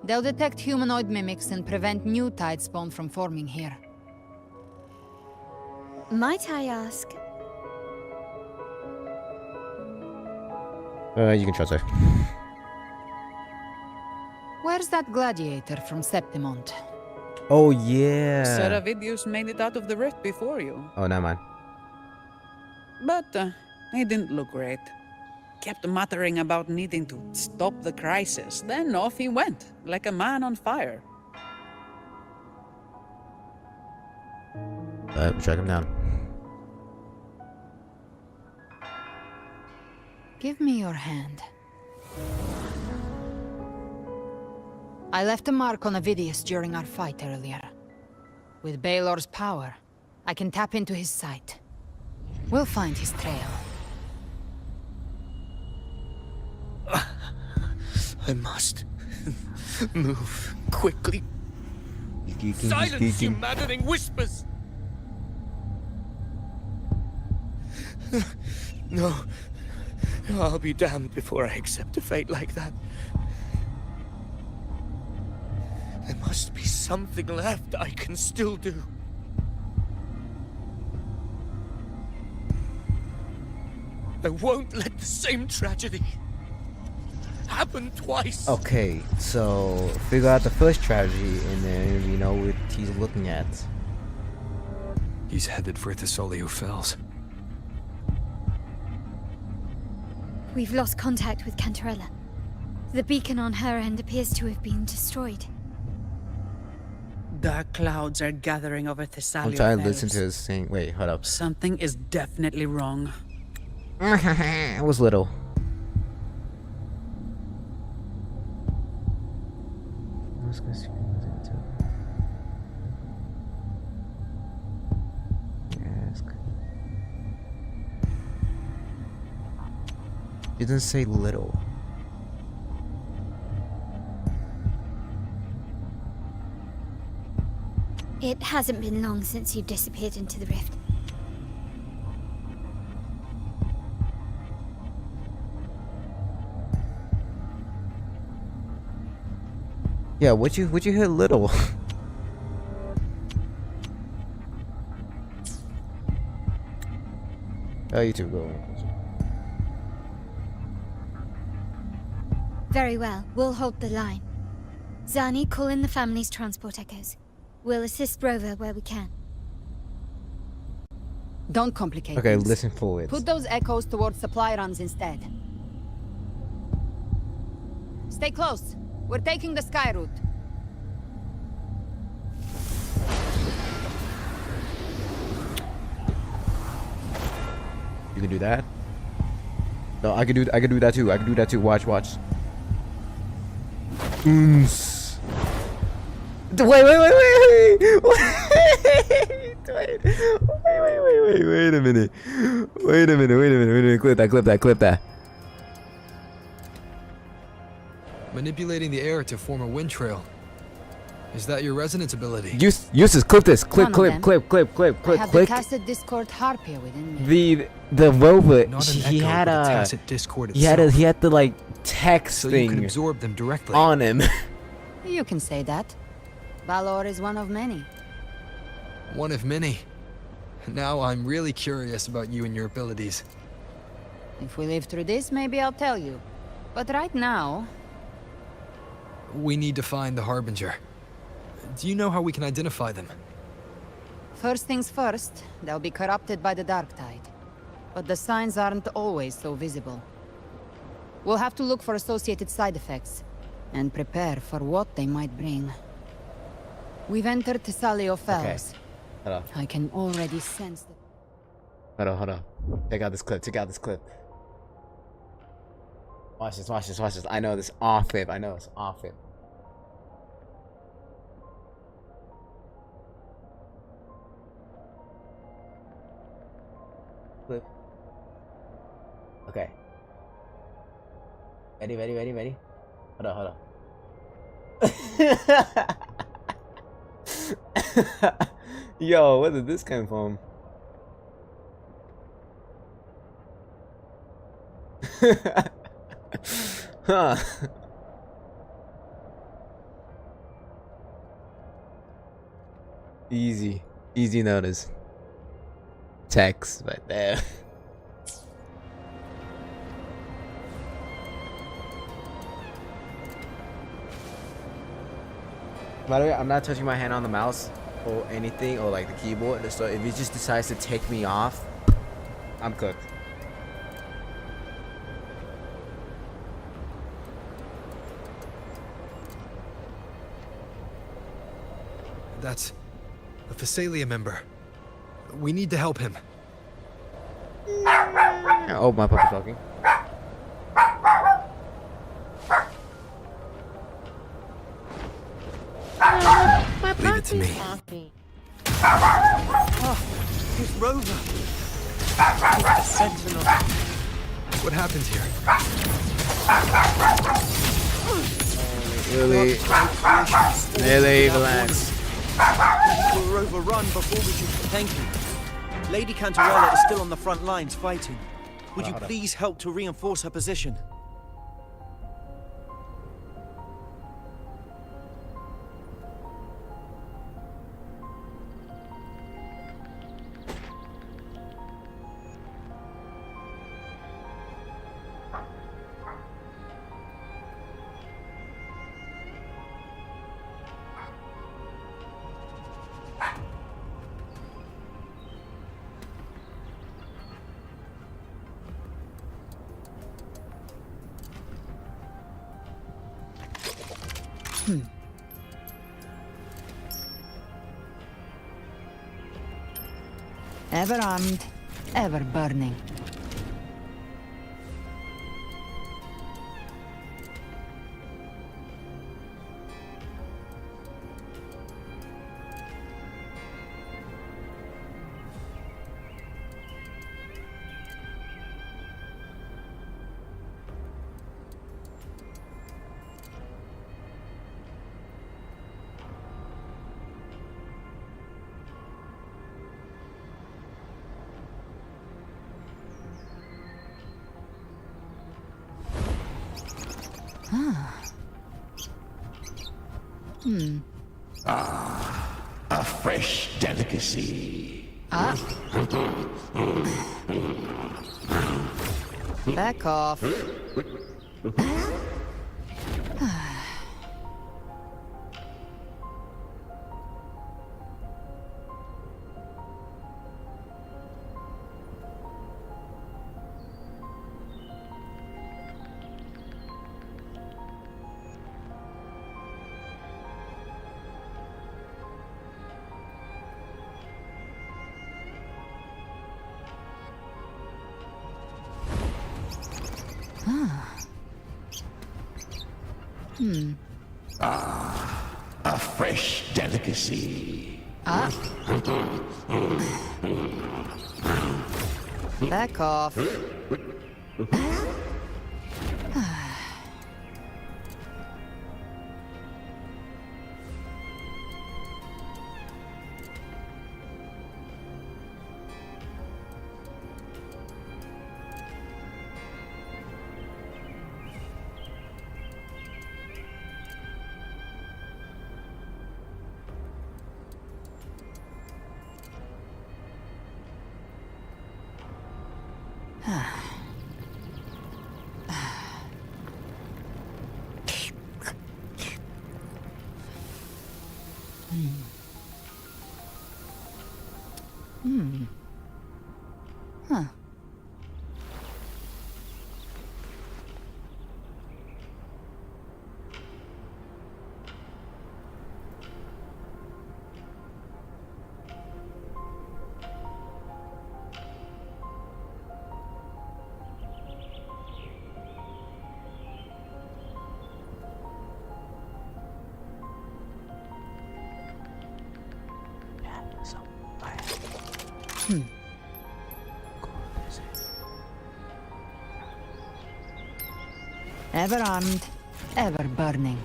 They'll detect humanoid mimics and prevent new Tidespawn from forming here. Might I ask? You can trust her. Where's that gladiator from Septimont? Oh yeah. Seravidius made it out of the rift before you. Oh, never mind. But he didn't look great. Kept muttering about needing to stop the crisis. Then off he went, like a man on fire. Track him down. Give me your hand. I left a mark on Avidius during our fight earlier. With Baelor's power, I can tap into his sight. We'll find his trail. I must move quickly. Silence, you maddening whispers! No. I'll be damned before I accept a fate like that. There must be something left I can still do. I won't let the same tragedy happen twice. Okay, so figure out the first tragedy, and then we know what he's looking at. He's headed for Thessalio Fells. We've lost contact with Cantarella. The beacon on her end appears to have been destroyed. Dark clouds are gathering over Thessalio. I'm trying to Fells. listen to this thing. Wait, hold up. Something is definitely wrong. I was little. It doesn't say little. It hasn't been long since you disappeared into the rift. Yeah, would you hit little? Oh, you two go. Very well, we'll hold the line. Zani, call in the family's transport echoes. We'll assist Rover where we can. Don't complicate Okay, things. listen forward. Put those echoes towards supply runs instead. Stay close. We're taking the sky route. You can do that. No, I can do that too. I can do that too. Watch. Wait. Wait a minute. Clip that. Manipulating the air to form a wind trail. Is that your resonance ability? Use this. Clip this. Clip. I have the Click. tacit discord harpia within me. The rover. Not an He echo, had but the a. tacit discord He had itself. the like text So you can thing absorb them directly. on him. You can say that. Valor is one of many. One of many. Now I'm really curious about you and your abilities. If we live through this, maybe I'll tell you. But right now, We need to find the Harbinger. Do you know how we can identify them? first things first, they'll be corrupted by the dark tide. But the signs aren't always so visible. We'll have to look for associated side effects, and prepare for what they might bring. We've entered Thessalio Fells. Hello. I can already sense the... Hold on, hold on. Check out this clip. Check out this clip. Watch this, watch this, watch this. I know this off it. I know it's off it. Clip. Okay. Ready, ready, ready, ready. Hold on, hold on. Yo, where did this come from? Huh. Easy notice. Text right there. By the way, I'm not touching my hand on the mouse or anything, or like the keyboard, so if it just decides to take me off, I'm cooked. That's a Phasalia member. We need to help him. Oh, my puppy's talking. Leave it to me. Oh, it's Rover. The Sentinel. What happened here? Really? Really, relax. We'll overrun before we can. Thank you. Lady Cantarella is still on the front lines fighting. Would you please help to reinforce her position? Ever armed, ever burning. A fresh delicacy. Back off. A fresh delicacy. Back off. Huh. Ever armed, ever burning.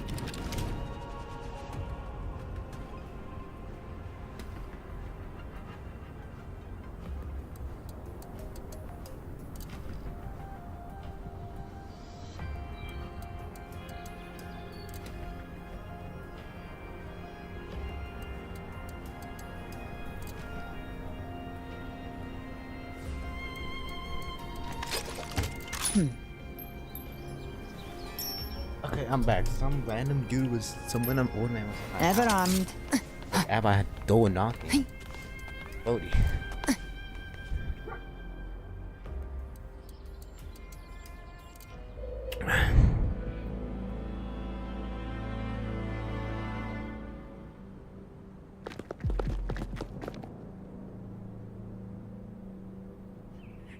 Okay, I'm back. Some random dude was someone I'm old man was like, Ever armed. Ab, I had door knocking. Bodhi.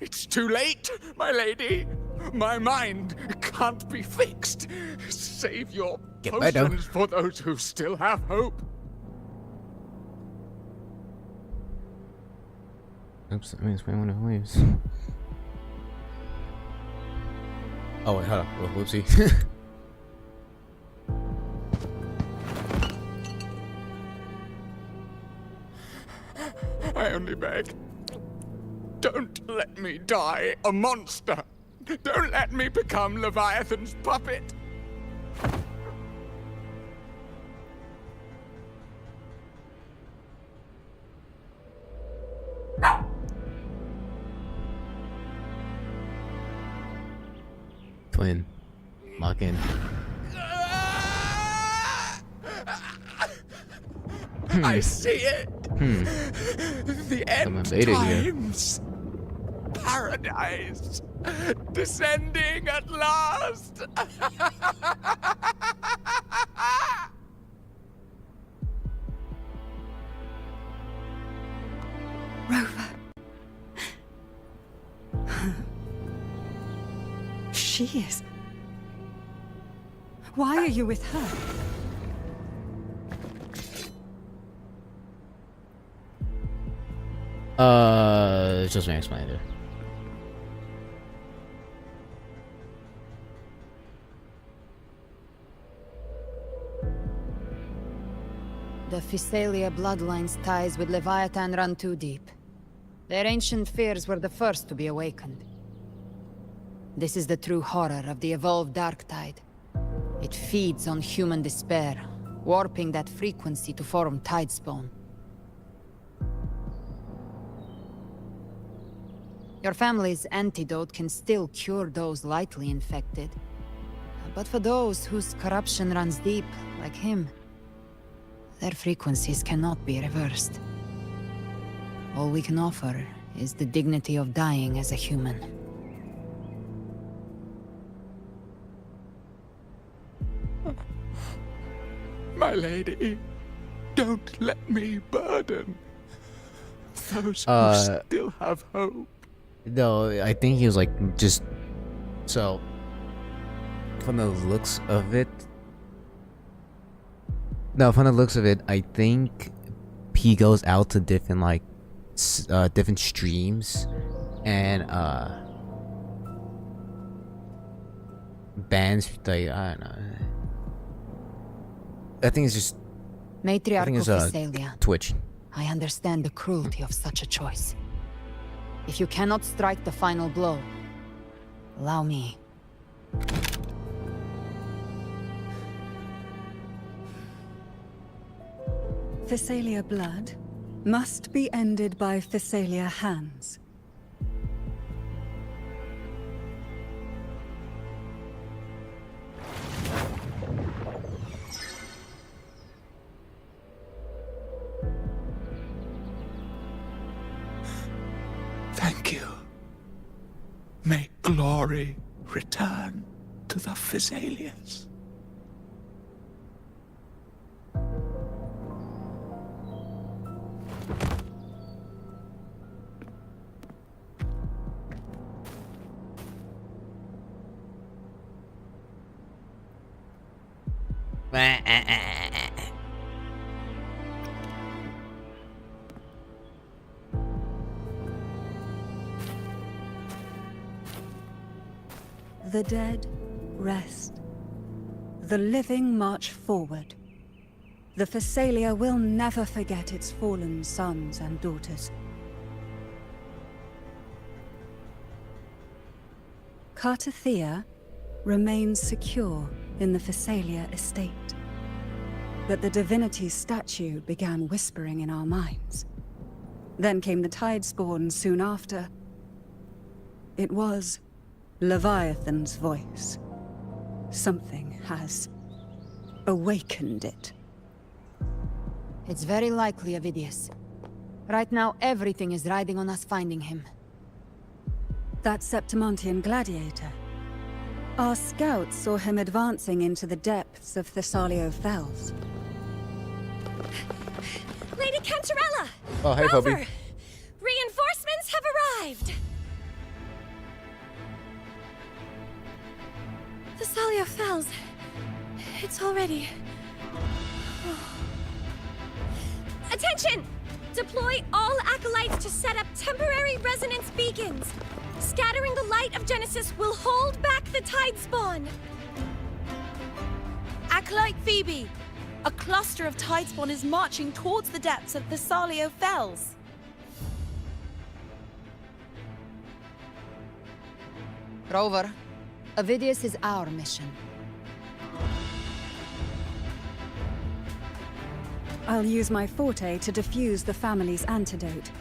It's too late, my lady. My mind can't be fixed. Save your Get better. potions for those who still have hope. Oops, I mean, it's one of leaves. Oh, wait, hold on. Oh, whoopsie. I only beg. Don't let me die a monster. Don't let me become Leviathan's puppet. Twin. Lock in. I see it. The end beta here. times. Paradise. Descending at last. Rover. She is. Why are you with her? Just gonna explain it. The Physalia bloodline's ties with Leviathan run too deep. Their ancient fears were the first to be awakened. This is the true horror of the evolved dark tide. It feeds on human despair, warping that frequency to form tidespawn. Your family's antidote can still cure those lightly infected. But for those whose corruption runs deep, like him, their frequencies cannot be reversed. All we can offer is the dignity of dying as a human. My lady, don't let me burden those who still have hope. No, I think he was like just so from the looks of it. No, from the looks of it, I think he goes out to different like different streams and bands like I don't know. I think it's just Matriarch I think it's of Physalia. Twitch. I understand the cruelty of such a choice. If you cannot strike the final blow, allow me. Physalia blood must be ended by Physalia hands. Thank you. May glory return to the Physalians. The dead rest. The living march forward. The Phasalia will never forget its fallen sons and daughters. Cartathea remains secure in the Phasalia estate. But the divinity's statue began whispering in our minds. Then came the Tidespawn soon after. It was Leviathan's voice. Something has awakened it. It's very likely, Avidius. Right now, everything is riding on us finding him. That Septimontian gladiator. Our scouts saw him advancing into the depths of Thessalio Fells. Lady Cantarella! Oh, hey, Poppy. Rover! Reinforcements have arrived! Thessalio Fells. It's already... Attention! Deploy all acolytes to set up temporary resonance beacons. Scattering the light of Genesis will hold back the Tidespawn. Acolyte Phoebe! A cluster of Tidespawn is marching towards the depths of Thessalio Fells. Rover, Avidius is our mission. I'll use my forte to defuse the family's antidote.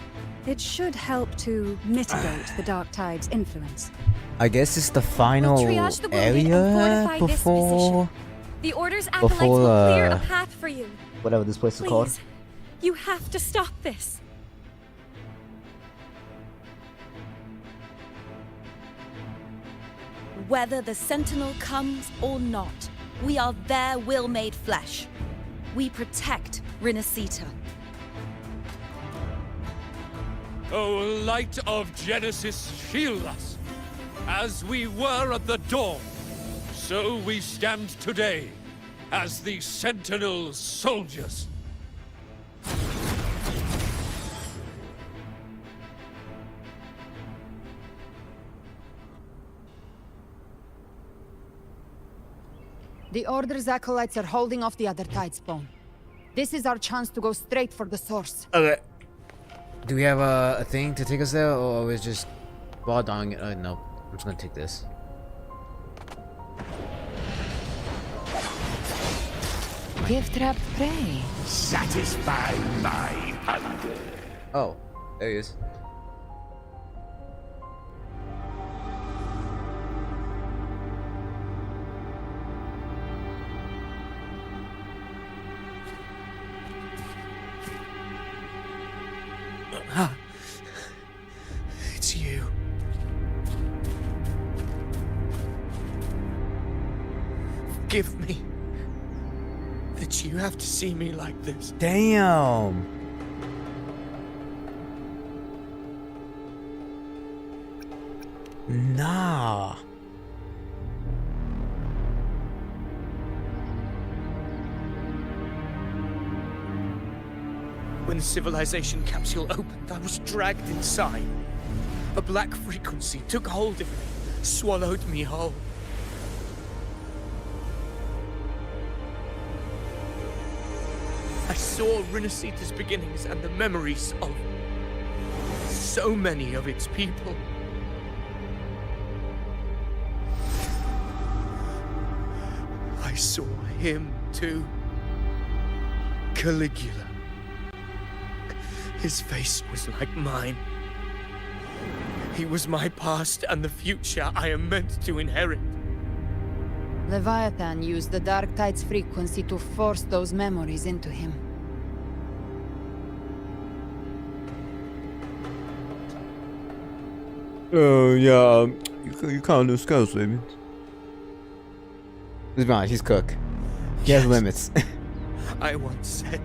It should help to mitigate the Dark Tide's influence. I guess it's the final We'll triage the wounded and area fortify this before... position. The Order's acolytes before, will clear a path for you. Whatever this place is called. Please, you have to stop this. Whether the Sentinel comes or not, we are their will made flesh. We protect Rinasita. O light of Genesis, shield us. As we were at the dawn, so we stand today as the Sentinel soldiers. The Order's acolytes are holding off the other Tidespawn. This is our chance to go straight for the source. Okay. Do we have a thing to take us there, or are we just raw dogging it? No. I'm just gonna take this. Give trapped prey. Satisfy my hunger. Oh, there he is. It's you. Forgive me that you have to see me like this. Damn. Nah. When the civilization capsule opened, I was dragged inside. A black frequency took hold of me, swallowed me whole. I saw Rinasita's beginnings and the memories of so many of its people. I saw him too. Caligula. His face was like mine. He was my past and the future I am meant to inherit. Leviathan used the Dark Tide's frequency to force those memories into him. Yeah, you can't lose scouts, baby. Let's be honest, he's cook. He has limits. I once said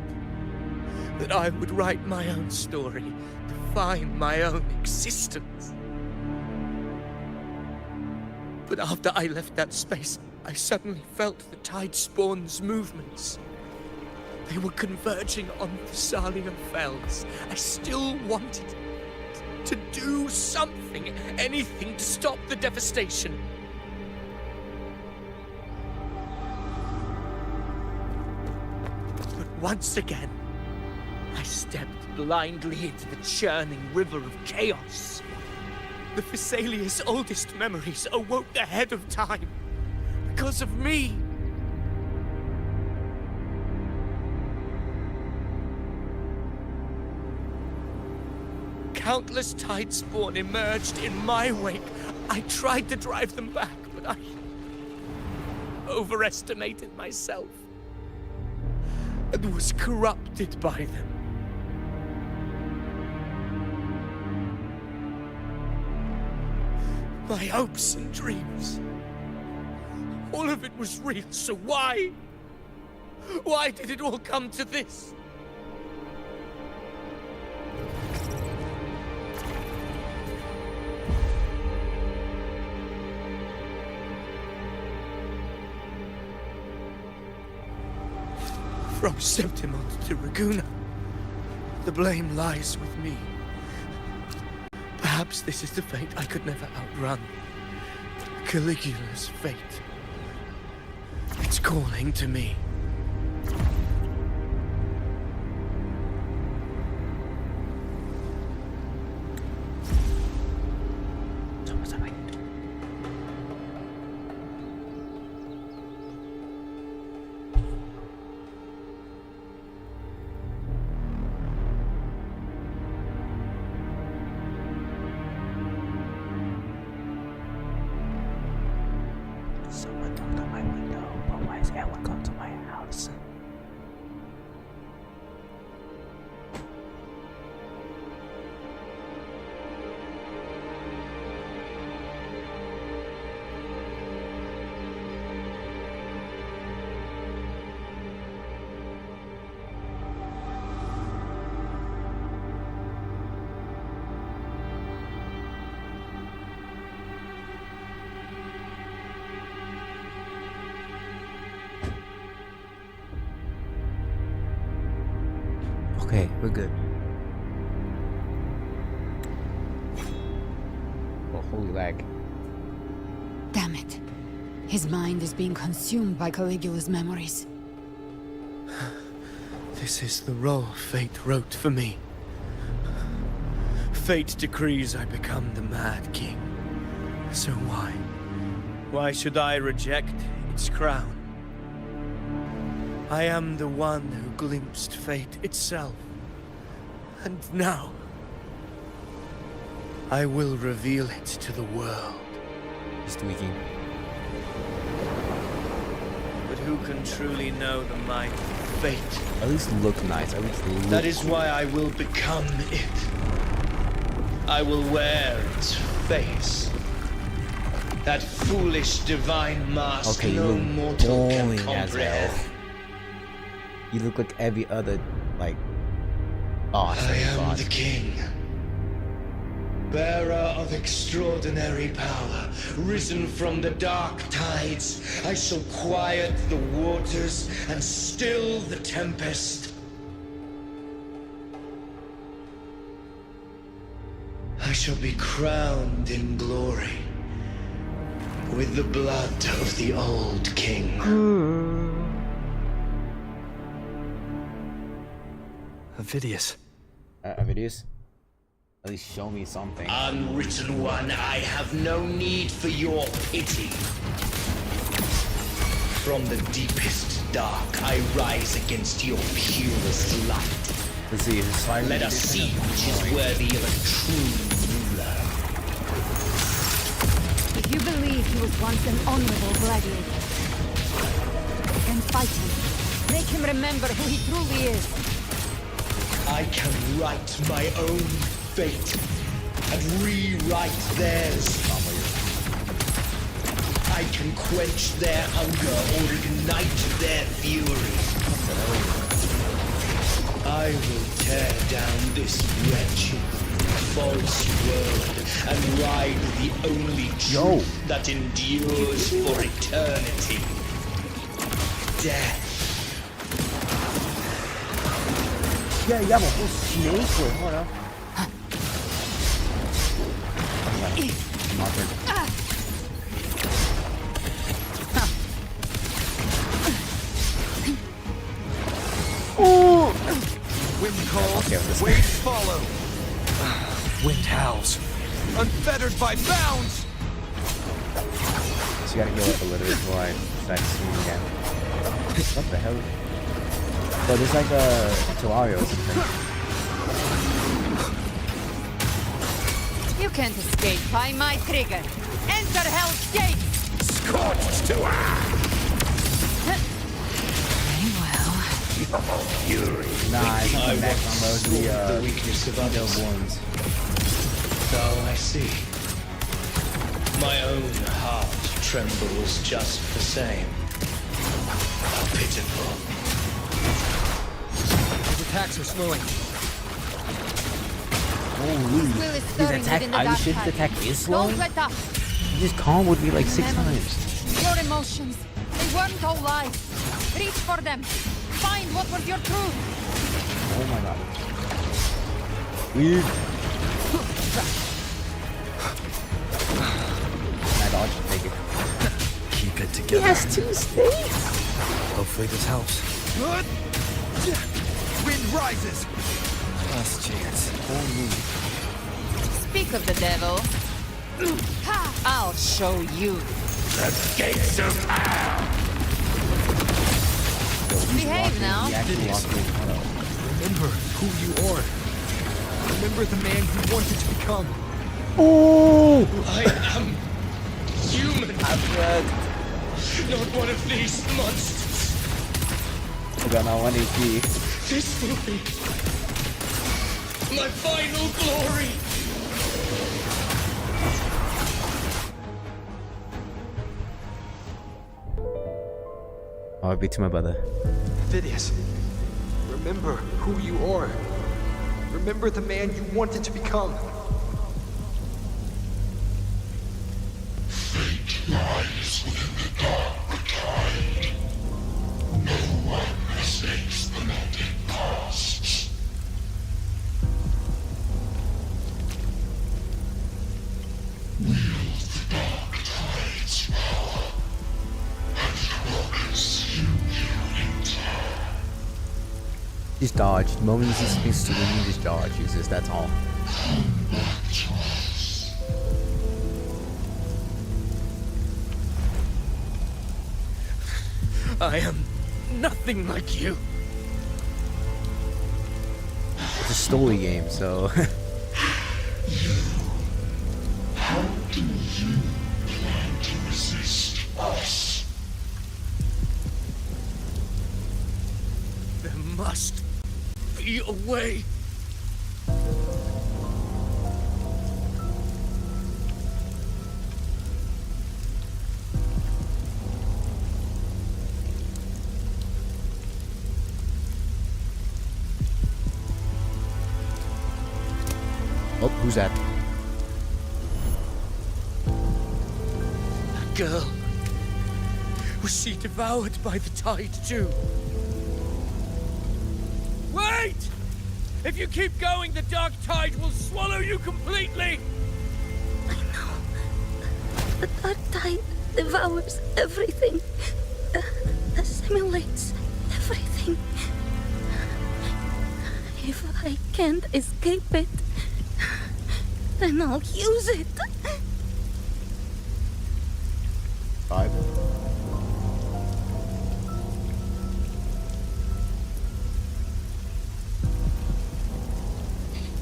that I would write my own story, define my own existence. But after I left that space, I suddenly felt the Tidespawn's movements. They were converging on Thessalio Fells. I still wanted to do something, anything to stop the devastation. once again, I stepped blindly into the churning river of chaos. The Thessalia's oldest memories awoke ahead of time because of me. Countless Tidespawn emerged in my wake. I tried to drive them back, but I overestimated myself and was corrupted by them. My hopes and dreams, all of it was real, so why? Why did it all come to this? From Septimont to Raguna, the blame lies with me. Perhaps this is the fate I could never outrun. Caligula's fate. It's calling to me. Someone knocked on my window, but why is anyone come to my house? Okay, we're good. Oh, holy lag. Damn it. His mind is being consumed by Caligula's memories. This is the role fate wrote for me. Fate decrees I become the Mad King. So why? Why should I reject its crown? I am the one who glimpsed fate itself. And now, I will reveal it to the world. He's tweaking. But who can truly know the mind of fate? At least look nice. At least look. That is why I will become it. I will wear its face. That foolish divine mask Okay, you no look mortal can boring as hell. comprehend. You look like every other, like, boss. I am the king, bearer of extraordinary power, risen from the dark tides. I shall quiet the waters and still the tempest. I shall be crowned in glory with the blood of the old king. Avidius. Avidius? At least show me something. Unwritten one, I have no need for your pity. From the deepest dark, I rise against your purest light. Let's see, his fire. Let us see which is worthy of a true ruler. If you believe he was once an honorable gladiator, then fight him. Make him remember who he truly is. I can write my own fate and rewrite theirs. I can quench their hunger or ignite their fury. I will tear down this wretched, false world and ride the only truth that endures for eternity. Death. Yeah, you have a whole snake for it. Hold on. Oh! calls, okay with this. waves follow. Wind howls, unfettered by bounds. So you gotta heal up a little bit before I start swinging again. What the hell? So there's like a Terrario or something. You can't escape by my trigger. Enter Hell's Gate! Scorched to Fury. Nah, it's not the next one, those the weakness of others. ones. So I see. My own heart trembles just the same. How pitiful. His attacks are slowing. Holy. His attack, are you sure his attack is slow? Don't let up! He just comboed me like 6 times. Your emotions, they weren't all lies. Reach for them. Find what was your truth. Oh my god. Weird. I dodge, take it. Keep it together. He has 2 states. Hopefully this helps. Wind rises. Last chance. Speak of the devil. I'll show you. The gates of hell! Behave now. Remember who you are. Remember the man you wanted to become. Oh! I am human. Not one of these monsters. I got now 1 HP. This will be my final glory. Oh, I beat my brother. Phidias, remember who you are. Remember the man you wanted to become. Fate lies within the dark tide. No one escapes the melting costs. Wield the dark tide's power, and rockets you enter. Just dodge. The moment he speaks to me, you just dodge. Uses, that's all. I am nothing like you. It's a story game, so. How do you plan to resist us? There must be a way. Oh, who's that? That girl. Was she devoured by the tide too? Wait! If you keep going, the dark tide will swallow you completely! The dark tide devours everything, assimilates everything. If I can't escape it, then I'll use it. 5.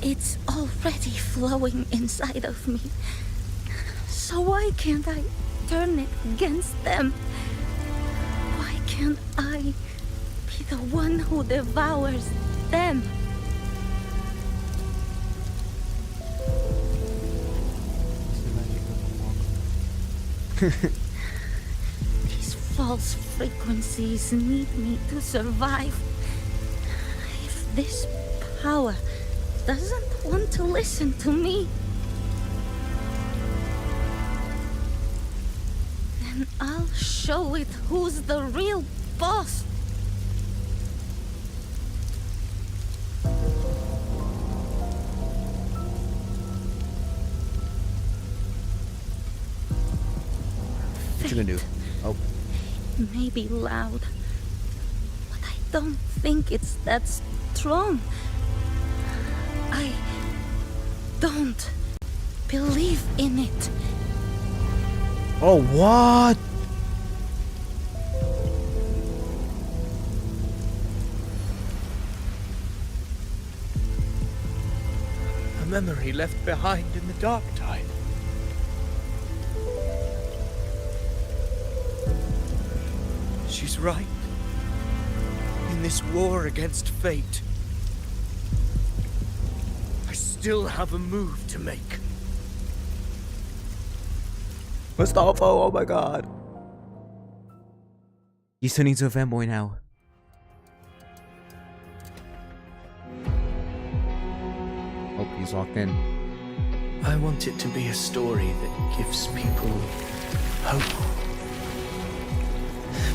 It's already flowing inside of me. So why can't I turn it against them? Why can't I be the one who devours them? These false frequencies need me to survive. If this power doesn't want to listen to me, then I'll show it who's the real boss. What you gonna do? Oh. It may be loud, but I don't think it's that strong. don't believe in it. Oh, what? A memory left behind in the dark tide. She's right. In this war against fate, I still have a move to make. Mustafa, oh my god. He's turning into a fanboy now. Oh, he's locked in. I want it to be a story that gives people hope.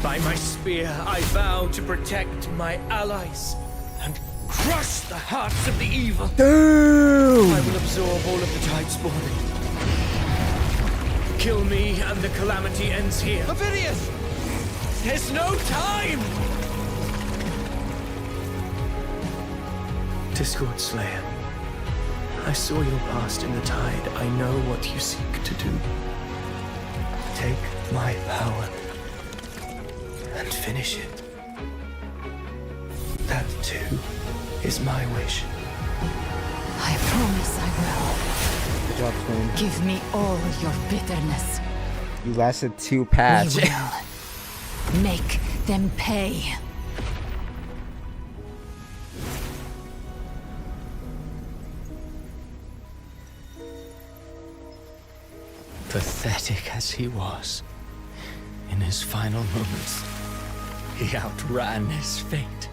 By my spear, I vow to protect my allies and crush the hearts of the evil. Damn! I will absorb all of the tide spawning. Kill me and the calamity ends here. Ovidius! There's no time! Discord Slayer, I saw your past in the tide. I know what you seek to do. Take my power and finish it. That too is my wish. I promise I will. Good job, Queen. Give me all your bitterness. You lasted 2 patch. We will make them pay. Pathetic as he was, in his final moments, he outran his fate.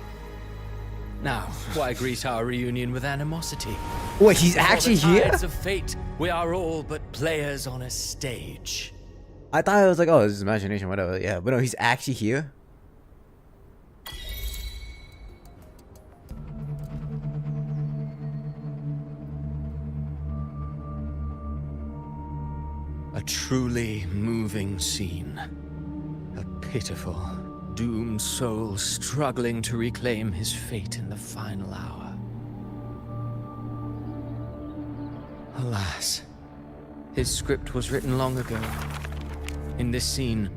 Now, why greet our reunion with animosity? Wait, he's Before actually the here? tides of fate, we are all but players on a stage. I thought it was like, oh, this is imagination, whatever. Yeah, but no, he's actually here. A truly moving scene. A pitiful, doomed soul struggling to reclaim his fate in the final hour. Alas, his script was written long ago. In this scene,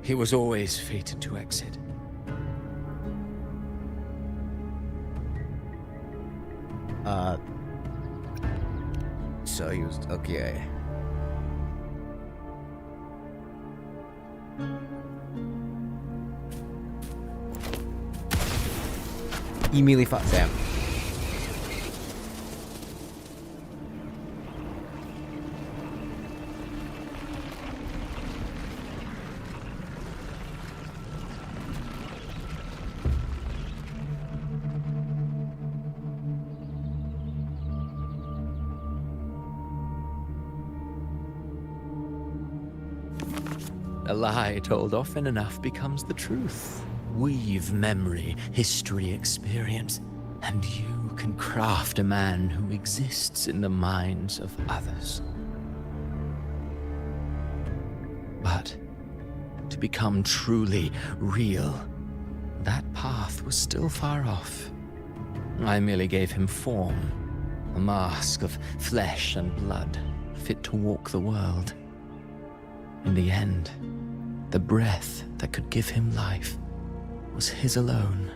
he was always fated to exit. So he was, okay. Immediately fought Sam. A lie told often enough becomes the truth. Weave memory, history, experience, and you can craft a man who exists in the minds of others. But to become truly real, that path was still far off. I merely gave him form, a mask of flesh and blood, fit to walk the world. In the end, the breath that could give him life was his alone.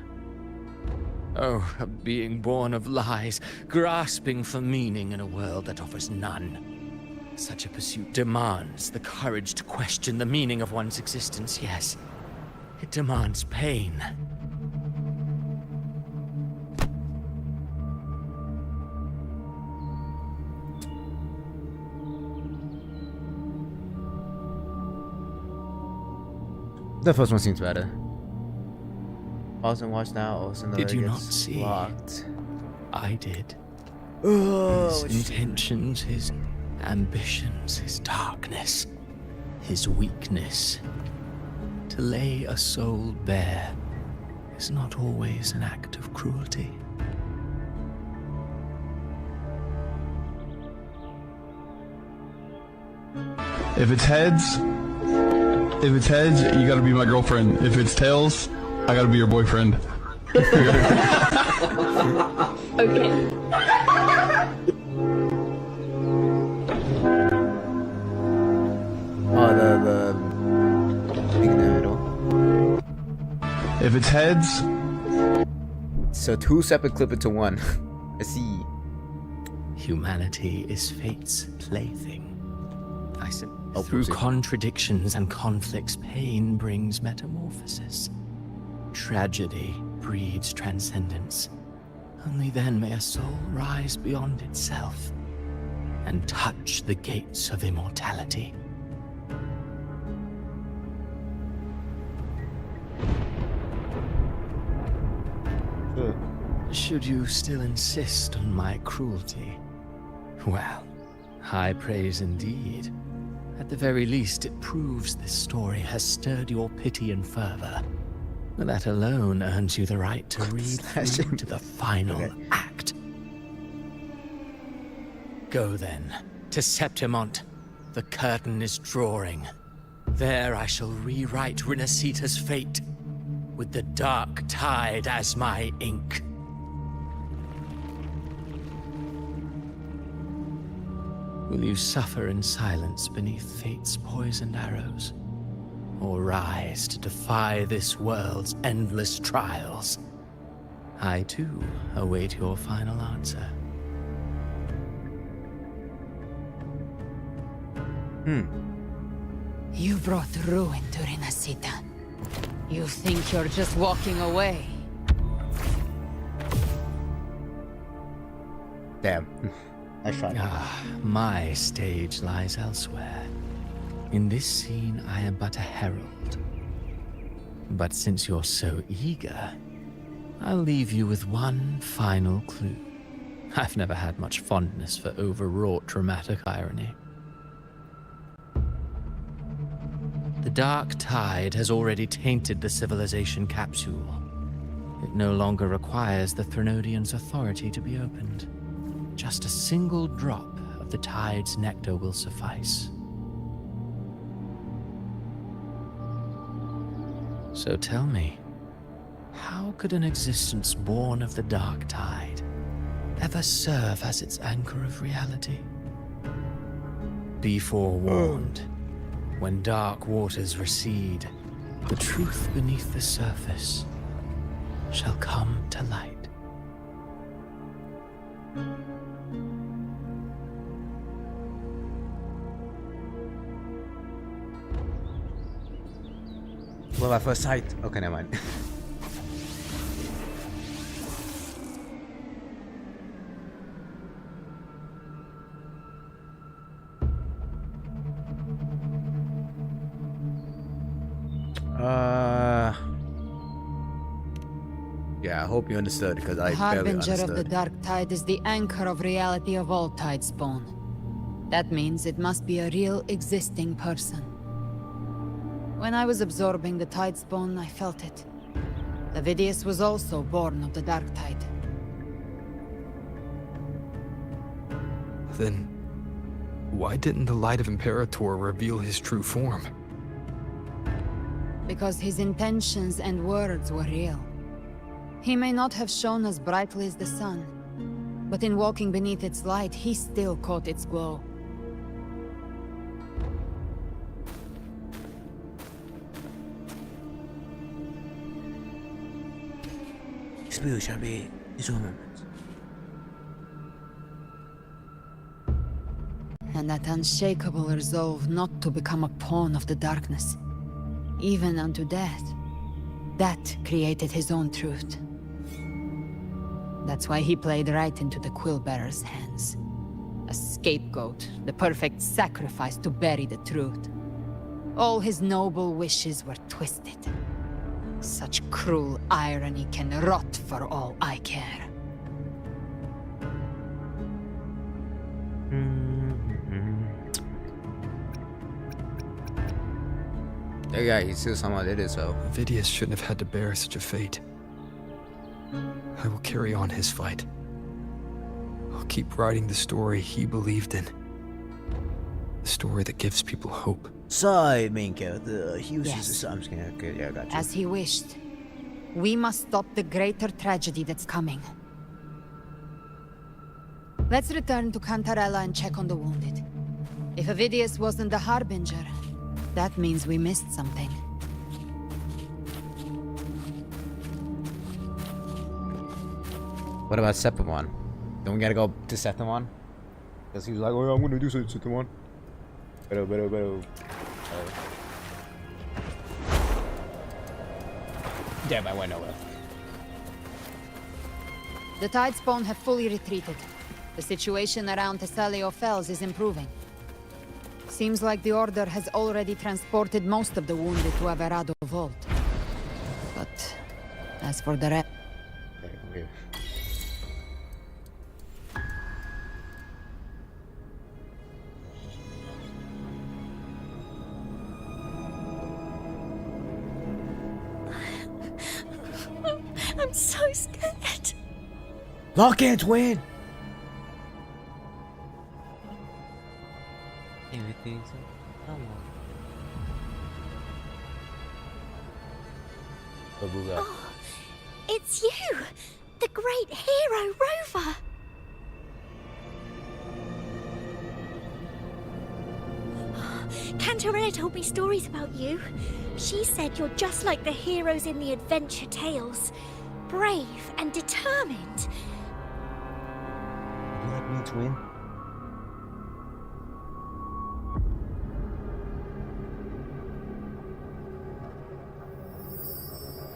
Oh, a being born of lies, grasping for meaning in a world that offers none. Such a pursuit demands the courage to question the meaning of one's existence, yes. It demands pain. The first one seems better. Pause and watch now. Also, Did you not see? Locked. I did. Oh, his intentions, his ambitions, his darkness, his weakness. To lay a soul bare is not always an act of cruelty. If it's heads, you gotta be my girlfriend. If it's tails, I gotta be your boyfriend. Okay. it's heads. So 2 separate clip into 1. I see. Humanity is fate's plaything. Oh, Through pussy. contradictions and conflicts, pain brings metamorphosis. Tragedy breeds transcendence. Only then may a soul rise beyond itself and touch the gates of immortality. Should you still insist on my cruelty? Well, high praise indeed. At the very least, it proves this story has stirred your pity and fervor. That alone earns you the right to read through to the final act. Go then, to Septimont. The curtain is drawing. There I shall rewrite Rinasita's fate, with the dark tide as my ink. Will you suffer in silence beneath fate's poisoned arrows? Or rise to defy this world's endless trials? I too await your final answer. You brought ruin to Rinasita. You think you're just walking away? Damn. I tried. My stage lies elsewhere. In this scene, I am but a herald. But since you're so eager, I'll leave you with one final clue. I've never had much fondness for overwrought dramatic irony. The dark tide has already tainted the civilization capsule. It no longer requires the Threnodians' authority to be opened. Just a single drop of the tide's nectar will suffice. So tell me, how could an existence born of the dark tide ever serve as its anchor of reality? Be forewarned. When dark waters recede, the truth beneath the surface shall come to light. Well, at first sight. Okay, never mind. Yeah, I hope you understood, because I barely Harbinger understood. of the Dark Tide is the anchor of reality of all Tidespawn. That means it must be a real, existing person. When I was absorbing the Tidespawn, I felt it. Avidius was also born of the Dark Tide. Then, why didn't the Light of Imperator reveal his true form? Because his intentions and words were real. He may not have shone as brightly as the sun, but in walking beneath its light, he still caught its glow. Spill shall be his own moment. And that unshakable resolve not to become a pawn of the darkness, even unto death, that created his own truth. That's why he played right into the Quill-Bearer's hands. A scapegoat, the perfect sacrifice to bury the truth. All his noble wishes were twisted. Such cruel irony can rot for all I care. Yeah, he still somehow did it, so. Avidius shouldn't have had to bear such a fate. I will carry on his fight. I'll keep writing the story he believed in. The story that gives people hope. Side main character, he was Yes. just, I'm just kidding, okay, yeah, I got you. As he wished. We must stop the greater tragedy that's coming. Let's return to Cantarella and check on the wounded. If Avidius wasn't the Harbinger, that means we missed something. What about Septimon? Don't we gotta go to Septimon? Because he was like, oh, I'm gonna do Septimon. Pero. Damn, I went nowhere. The Tidespawn have fully retreated. The situation around Thessalio Fells is improving. Seems like the Order has already transported most of the wounded to Averado Vault. But as for the rest... I'm so scared. Lock in, twin! Everything's Oh, it's you! The great hero, Rover! Cantarella told me stories about you. She said you're just like the heroes in the adventure tales. Brave and determined. You like me, twin?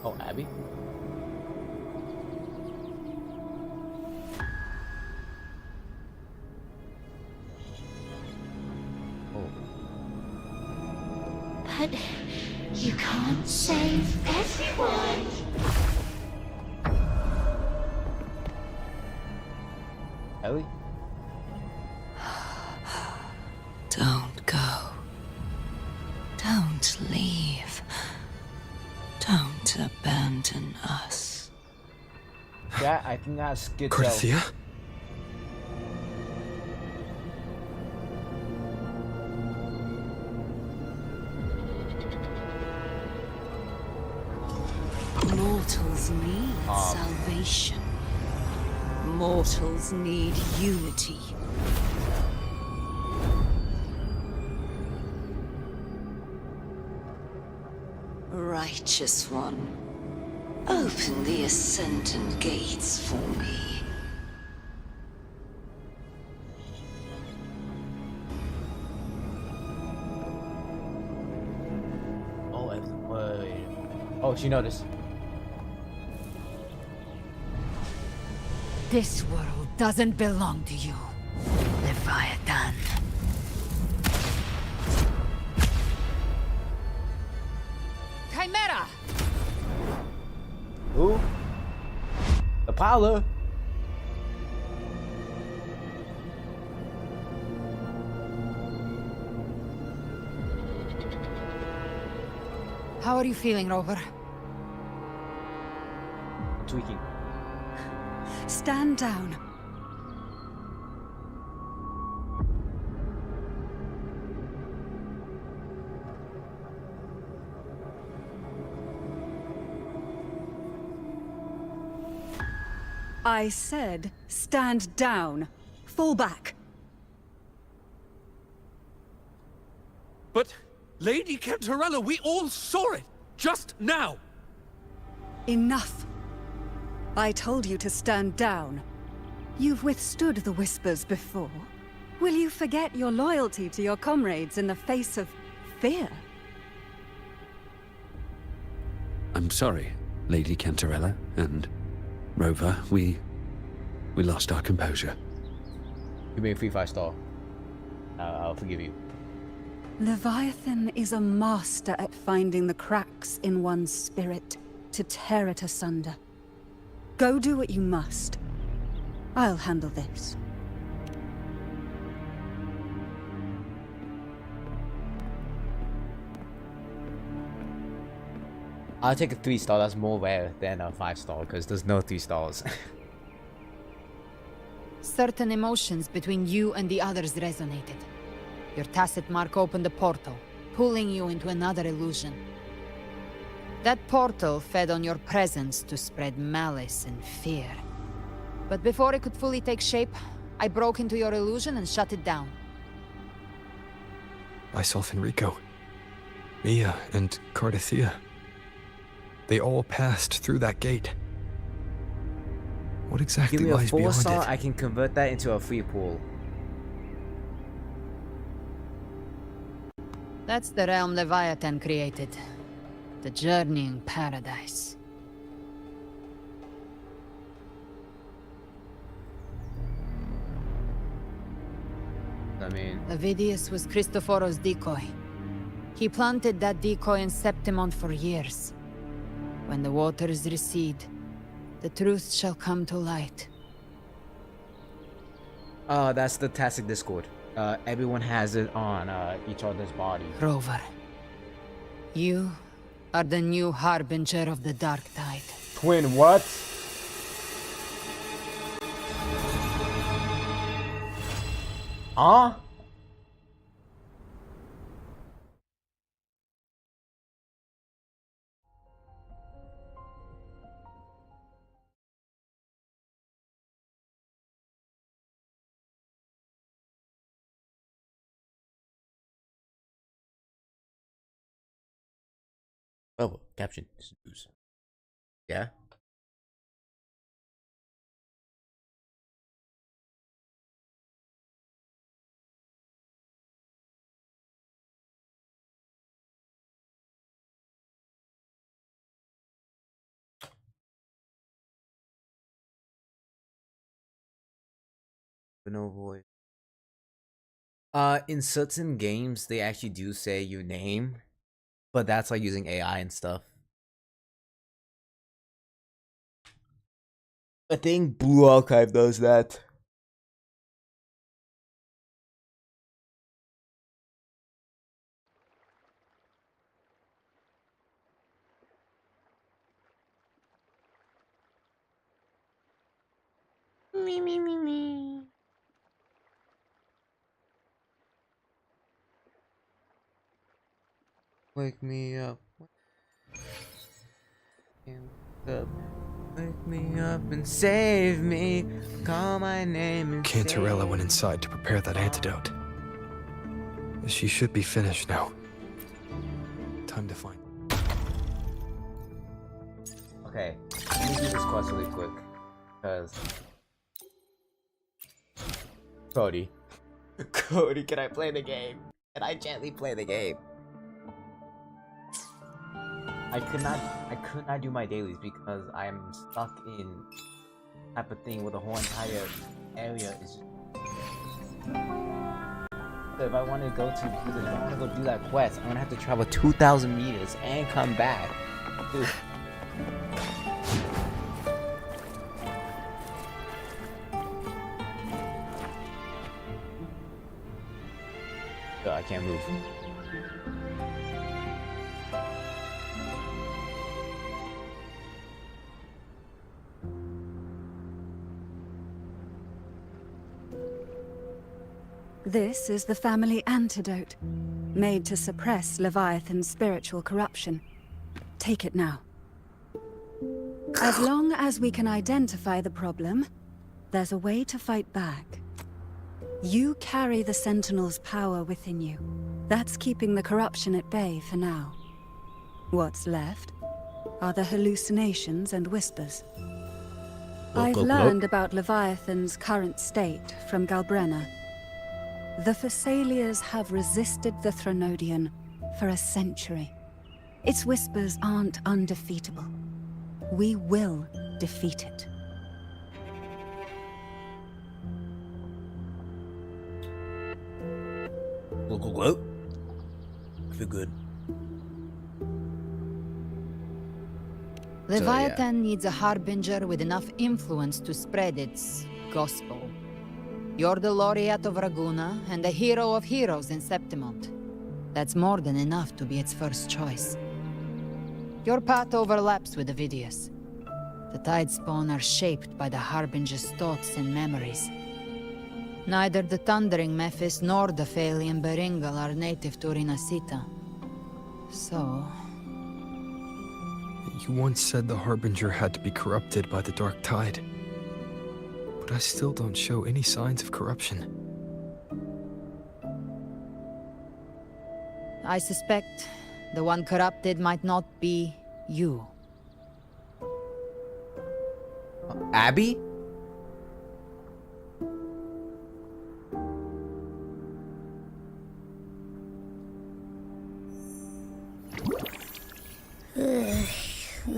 Oh, Abby? Oh. But you can't save everyone. Ellie? Don't go. Don't leave. Don't abandon us. Yeah, I think that's good. Cordelia? Mortals need salvation. Mortals need unity. Righteous One, open the Ascendant gates for me. Oh, wait. Oh, she noticed. This world doesn't belong to you, Leviathan. Chimera! Who? Apollo? How are you feeling, Rover? Tweaking. Stand down. I said, stand down. Fall back. But, Lady Cantarella, we all saw it! Just now! Enough. I told you to stand down. You've withstood the whispers before. Will you forget your loyalty to your comrades in the face of fear? I'm sorry, Lady Cantarella and Rover. We lost our composure. Give me a free 5-star. I'll forgive you. Leviathan is a master at finding the cracks in one's spirit to tear it asunder. Go do what you must. I'll handle this. I'll take a 3-star. That's more rare than a 5-star because there's no 3 stars. Certain emotions between you and the others resonated. Your tacit mark opened a portal, pulling you into another illusion. That portal fed on your presence to spread malice and fear. But before it could fully take shape, I broke into your illusion and shut it down. Myself and Rico, Mia and Cardathea. They all passed through that gate. What exactly Give me a lies beyond 4-star, it? I can convert that into a free pool. That's the realm Leviathan created. The journeying paradise. I mean... Avidius was Christophoros' decoy. He planted that decoy in Septimont for years. When the waters recede, the truth shall come to light. That's the Tacit Discord. Everyone has it on each other's body. Rover, you are the new harbinger of the Dark Tide. Twin, what? Huh? Oh, caption. News. Yeah? No voice. In certain games, they actually do say your name, but that's like using AI and stuff. I think Blue Archive does that. Me. Wake me up. Wake me up and save me. Call my name and Cantarella went inside to prepare that antidote. She should be finished now. Time to find. Okay, let me do this quest really quick, because... Cody. Cody, can I play the game? Can I gently play the game? I could not do my dailies because I'm stuck in type of thing where the whole entire area is. So if I want to go do that quest, I'm gonna have to travel 2,000 meters and come back. Dude. I can't move. This is the family antidote, made to suppress Leviathan's spiritual corruption. Take it now. As long as we can identify the problem, there's a way to fight back. You carry the Sentinel's power within you. That's keeping the corruption at bay for now. What's left are the hallucinations and whispers. I've learned about Leviathan's current state from Galbrenna. The Thessalias have resisted the Threnodian for a century. Its whispers aren't undefeatable. We will defeat it. Go. I feel good. Leviathan needs a harbinger with enough influence to spread its gospel. You're the laureate of Raguna and the hero of heroes in Septimont. That's more than enough to be its first choice. Your path overlaps with Avidius. The Tidespawn are shaped by the harbinger's thoughts and memories. Neither the Thundering Mephis nor the Phalian Beringal are native to Rinasita. So... You once said the Harbinger had to be corrupted by the Dark Tide. But I still don't show any signs of corruption. I suspect the one corrupted might not be you. Abby?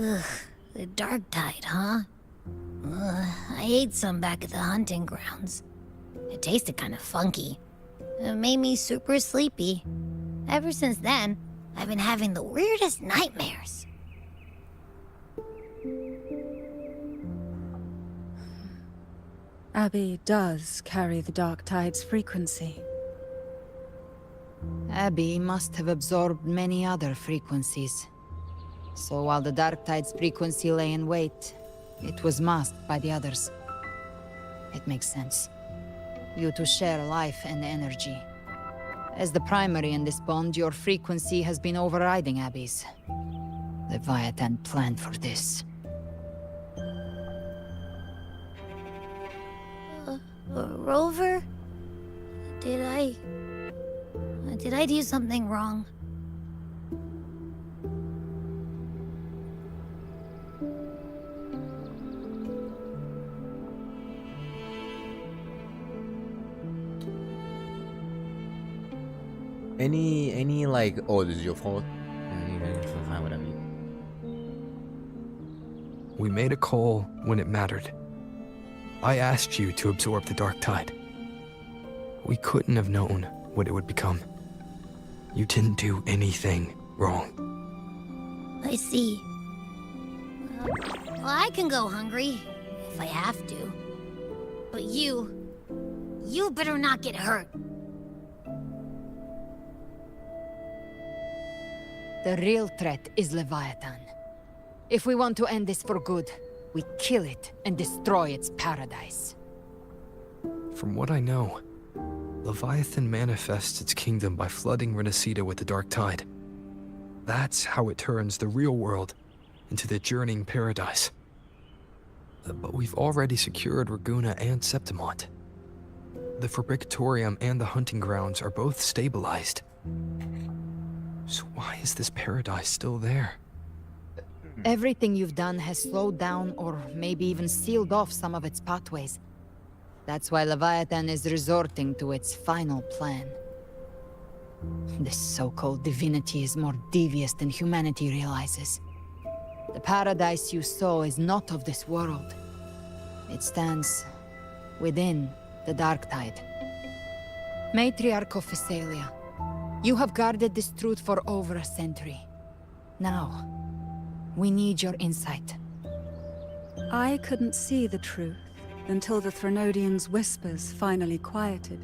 Ugh, the dark tide, huh? I ate some back at the hunting grounds. It tasted kind of funky. It made me super sleepy. Ever since then, I've been having the weirdest nightmares. Abby does carry the dark tide's frequency. Abby must have absorbed many other frequencies. So while the dark tide's frequency lay in wait, it was masked by the others. It makes sense. You two share life and energy. As the primary in this bond, your frequency has been overriding Abby's. Leviathan planned for this. Rover? Did I do something wrong? Any like, oh, this is your fault. Fine, whatever. We made a call when it mattered. I asked you to absorb the dark tide. We couldn't have known what it would become. You didn't do anything wrong. I see. Well, I can go hungry, if I have to. But you better not get hurt. The real threat is Leviathan. If we want to end this for good, we kill it and destroy its paradise. From what I know, Leviathan manifests its kingdom by flooding Renacita with the dark tide. That's how it turns the real world into the journeying paradise. But we've already secured Raguna and Septimont. The Fabricatorium and the hunting grounds are both stabilized. So why is this paradise still there? Everything you've done has slowed down or maybe even sealed off some of its pathways. That's why Leviathan is resorting to its final plan. This so-called divinity is more devious than humanity realizes. The paradise you saw is not of this world. It stands within the dark tide. Matriarch of Physalia, you have guarded this truth for over a century. Now, we need your insight. I couldn't see the truth until the Threnodians' whispers finally quieted.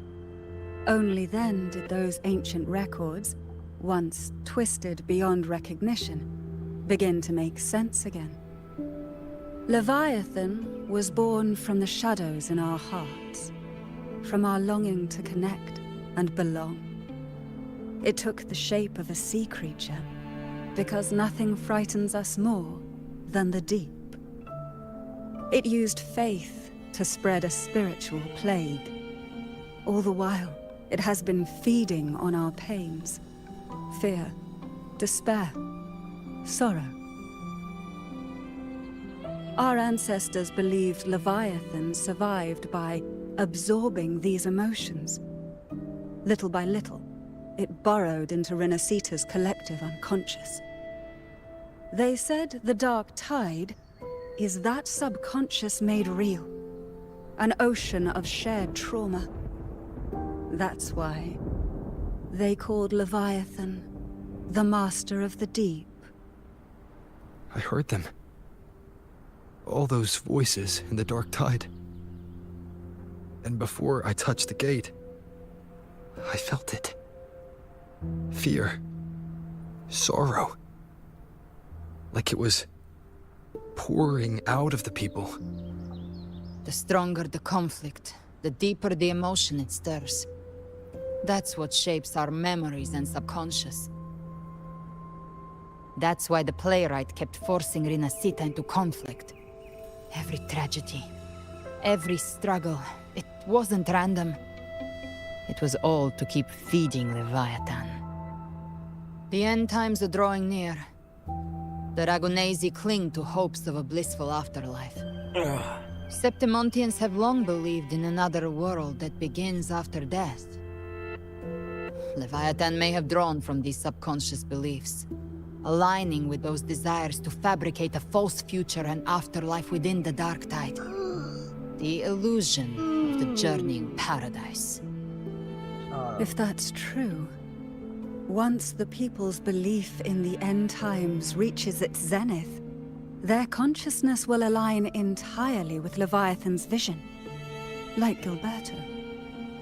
Only then did those ancient records, once twisted beyond recognition, begin to make sense again. Leviathan was born from the shadows in our hearts, from our longing to connect and belong. It took the shape of a sea creature, because nothing frightens us more than the deep. It used faith to spread a spiritual plague. All the while, it has been feeding on our pains, fear, despair, sorrow. Our ancestors believed Leviathan survived by absorbing these emotions. Little by little, it burrowed into Renacita's collective unconscious. They said the dark tide is that subconscious made real, an ocean of shared trauma. That's why they called Leviathan the Master of the Deep. I heard them. All those voices in the dark tide. And before I touched the gate, I felt it. Fear. Sorrow. Like it was pouring out of the people. The stronger the conflict, the deeper the emotion it stirs. That's what shapes our memories and subconscious. That's why the playwright kept forcing Renacita into conflict. Every tragedy, every struggle, it wasn't random. It was all to keep feeding Leviathan. The end times are drawing near. The Ragunesi cling to hopes of a blissful afterlife. Septimontians have long believed in another world that begins after death. Leviathan may have drawn from these subconscious beliefs. aligning with those desires to fabricate a false future and afterlife within the dark tide. The illusion of the journeying paradise. If that's true, once the people's belief in the end times reaches its zenith, their consciousness will align entirely with Leviathan's vision, like Gilberto,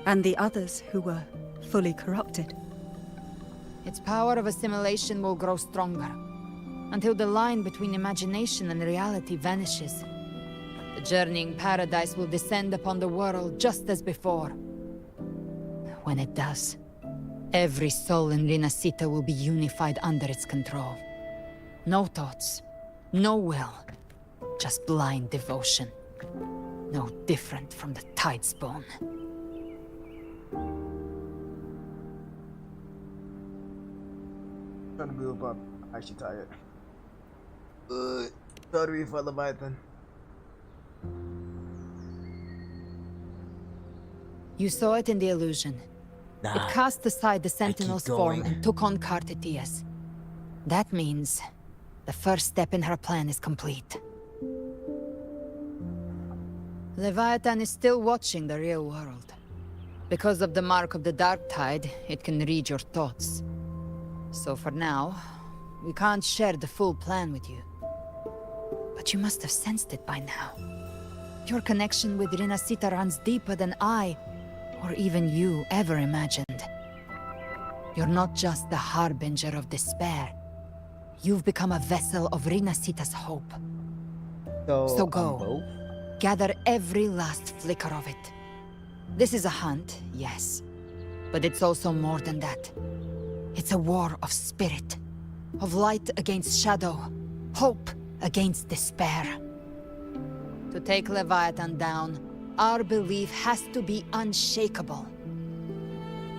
and the others who were fully corrupted. Its power of assimilation will grow stronger, until the line between imagination and reality vanishes. The journeying paradise will descend upon the world just as before. When it does, every soul in Rinascita will be unified under its control. No thoughts, no will, just blind devotion. No different from the Tidespawn. Trying to move up. I'm actually tired. Sorry for Leviathan. You saw it in the illusion. Nah, it cast aside the Sentinel's form going. and took on Cartetias. That means the first step in her plan is complete. Leviathan is still watching the real world. Because of the mark of the Dark Tide, it can read your thoughts. So for now, we can't share the full plan with you. But you must have sensed it by now. Your connection with Rinascita runs deeper than I, or even you, ever imagined. You're not just the harbinger of despair. You've become a vessel of Rinascita's hope. So go. Gather every last flicker of it. This is a hunt, yes. But it's also more than that. It's a war of spirit. Of light against shadow. Hope against despair. To take Leviathan down, our belief has to be unshakable.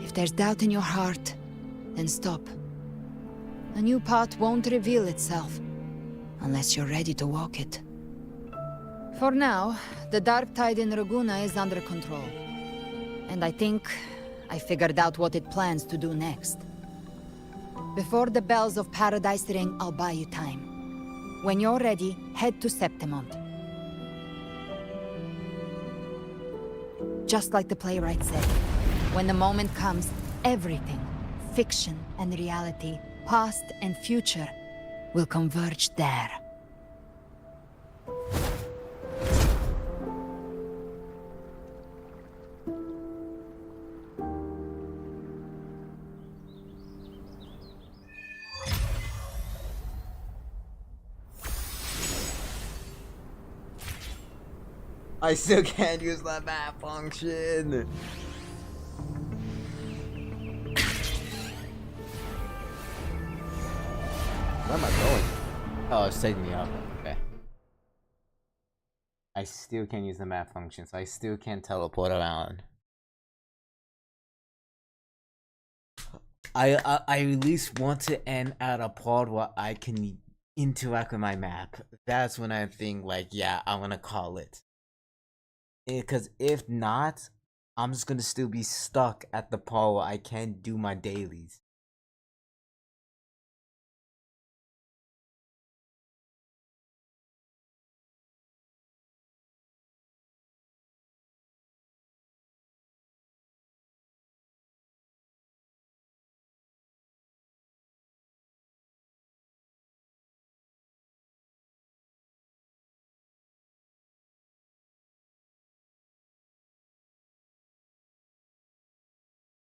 If there's doubt in your heart, then stop. A new path won't reveal itself, unless you're ready to walk it. For now, the Dark Tide in Raguna is under control. And I think I figured out what it plans to do next. Before the bells of Paradise ring, I'll buy you time. When you're ready, head to Septimont. Just like the playwright said, when the moment comes, everything, fiction and reality, past and future, will converge there. I still can't use the map function. Where am I going? Oh, it's taking me up. Okay. I still can't use the map function, so I still can't teleport around. I at least want to end at a part where I can interact with my map. That's when I think like, yeah, I'm gonna call it. Because if not, I'm just gonna still be stuck at the part where I can't do my dailies.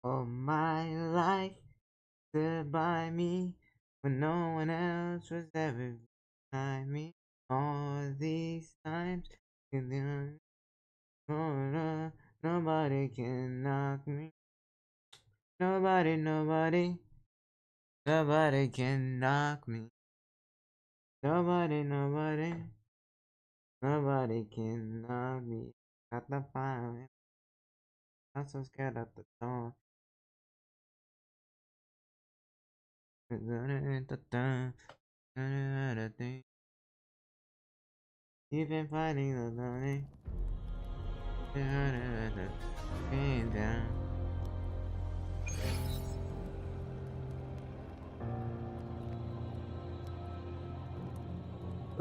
All my life stood by me when no one else was ever behind me. All these times, nobody can knock me. Nobody can knock me. Nobody can knock me. Got the fire. I'm so scared of the dawn. You've been fighting the morning. Down.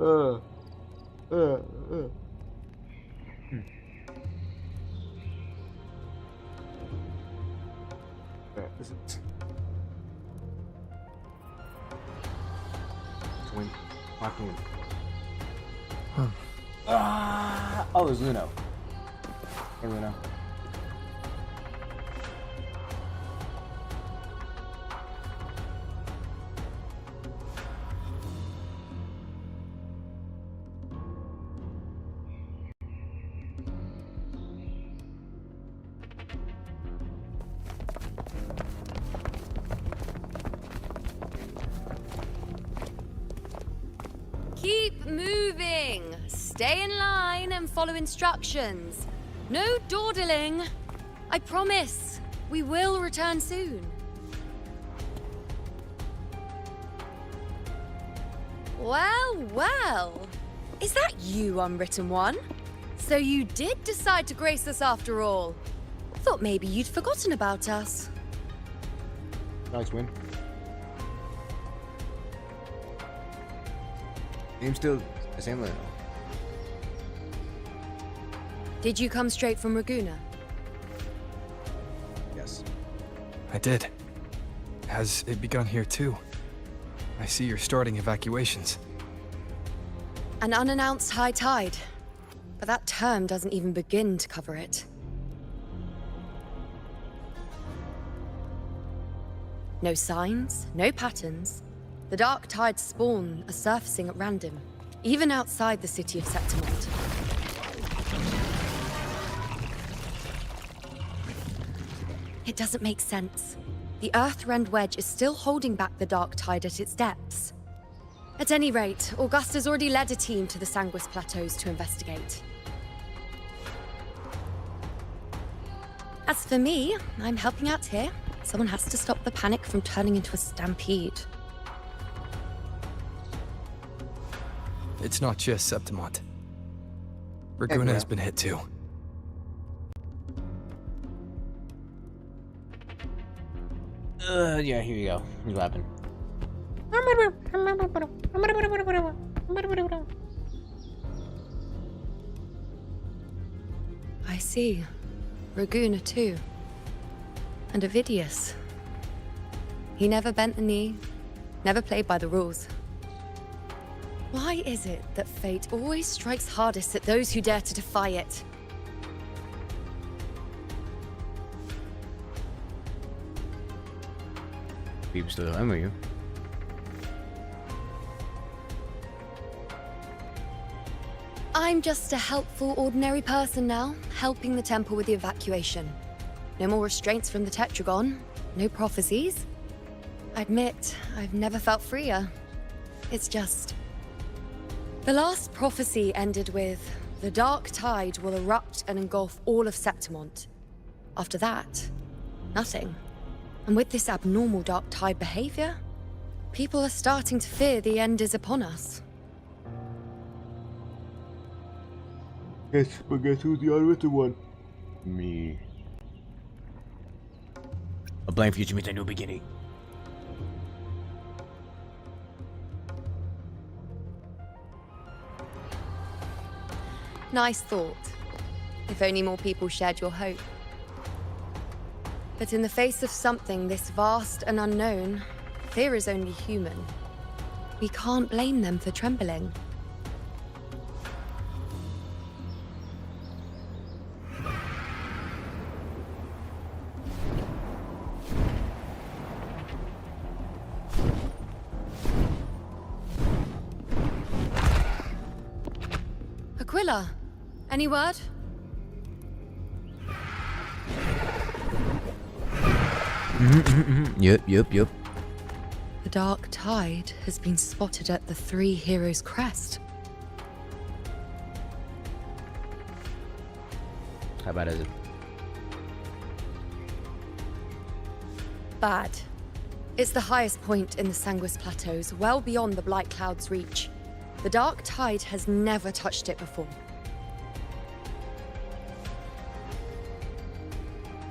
Where is it? Win. Mark win. Oh, it's Luno. Hey, Luno. Keep moving. Stay in line and follow instructions. No dawdling. I promise. We will return soon. Well, well. Is that you, Unwritten One? So you did decide to grace us after all. Thought maybe you'd forgotten about us. Nice win. Name's still the same, Luno. Did you come straight from Raguna? Yes. I did. Has it begun here too? I see you're starting evacuations. An unannounced high tide. But that term doesn't even begin to cover it. No signs, no patterns. The dark tide's spawn are surfacing at random, even outside the city of Septimont. It doesn't make sense. The Earth-rend wedge is still holding back the dark tide at its depths. At any rate, Augusta's already led a team to the Sanguis Plateaus to investigate. As for me, I'm helping out here. Someone has to stop the panic from turning into a stampede. It's not just Septimont. Raguna has been hit too. Yeah, here you go. Here's what happened. I see. Raguna too. And Ovidius. He never bent the knee, never played by the rules. Why is it that fate always strikes hardest at those who dare to defy it? People still remember you. I'm just a helpful, ordinary person now, helping the temple with the evacuation. No more restraints from the Tetragon, no prophecies. I admit, I've never felt freer. It's just... The last prophecy ended with, the dark tide will erupt and engulf all of Septimont. After that, nothing. And with this abnormal dark tide behavior, people are starting to fear the end is upon us. Yes, but guess who's the unwritten one? Me. A blank future means a new beginning. Nice thought. If only more people shared your hope. But in the face of something this vast and unknown, fear is only human. We can't blame them for trembling. Aquila, any word? Yep. The dark tide has been spotted at the Three Heroes Crest. How bad is it? Bad. It's the highest point in the Sanguis Plateaus, well beyond the Blight Cloud's reach. The dark tide has never touched it before.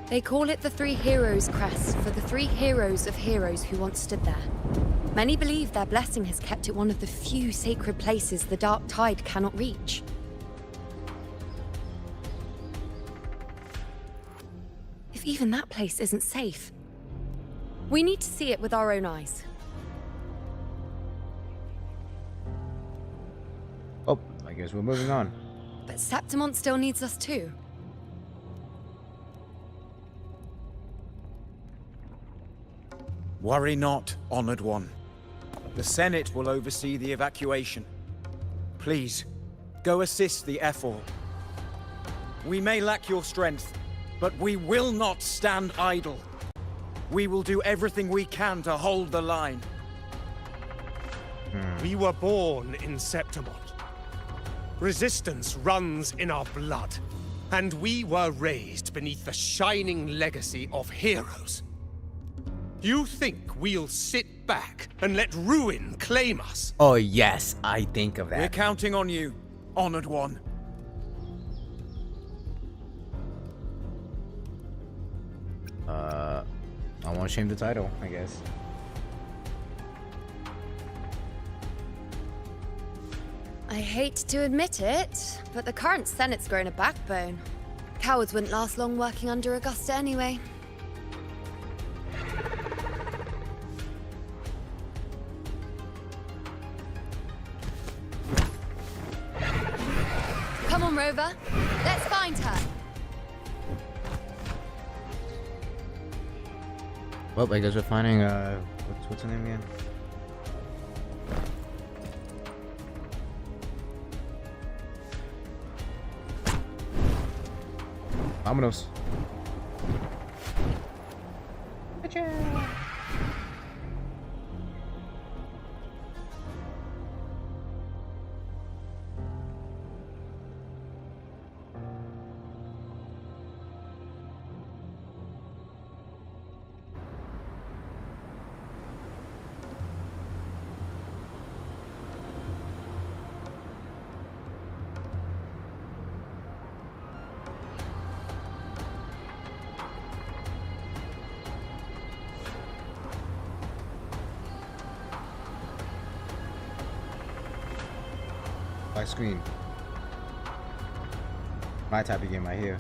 They call it the Three Heroes Crest for the three heroes of heroes who once stood there. Many believe their blessing has kept it one of the few sacred places the dark tide cannot reach. If even that place isn't safe, we need to see it with our own eyes. Oh, I guess we're moving on. But Septimont still needs us too. Worry not, Honored One. The Senate will oversee the evacuation. Please, go assist the Ephor. We may lack your strength, but we will not stand idle. We will do everything we can to hold the line. We were born in Septimont. Resistance runs in our blood, and we were raised beneath the shining legacy of heroes. You think we'll sit back and let ruin claim us? Oh yes, I think of that. We're counting on you, Honored One. I won't shame the title, I guess. I hate to admit it, but the current Senate's grown a backbone. Cowards wouldn't last long working under Augusta anyway. Come on, Rover. Let's find her. Well, I guess we're finding, what's her name again? Vámonos. My screen. My type of game right here.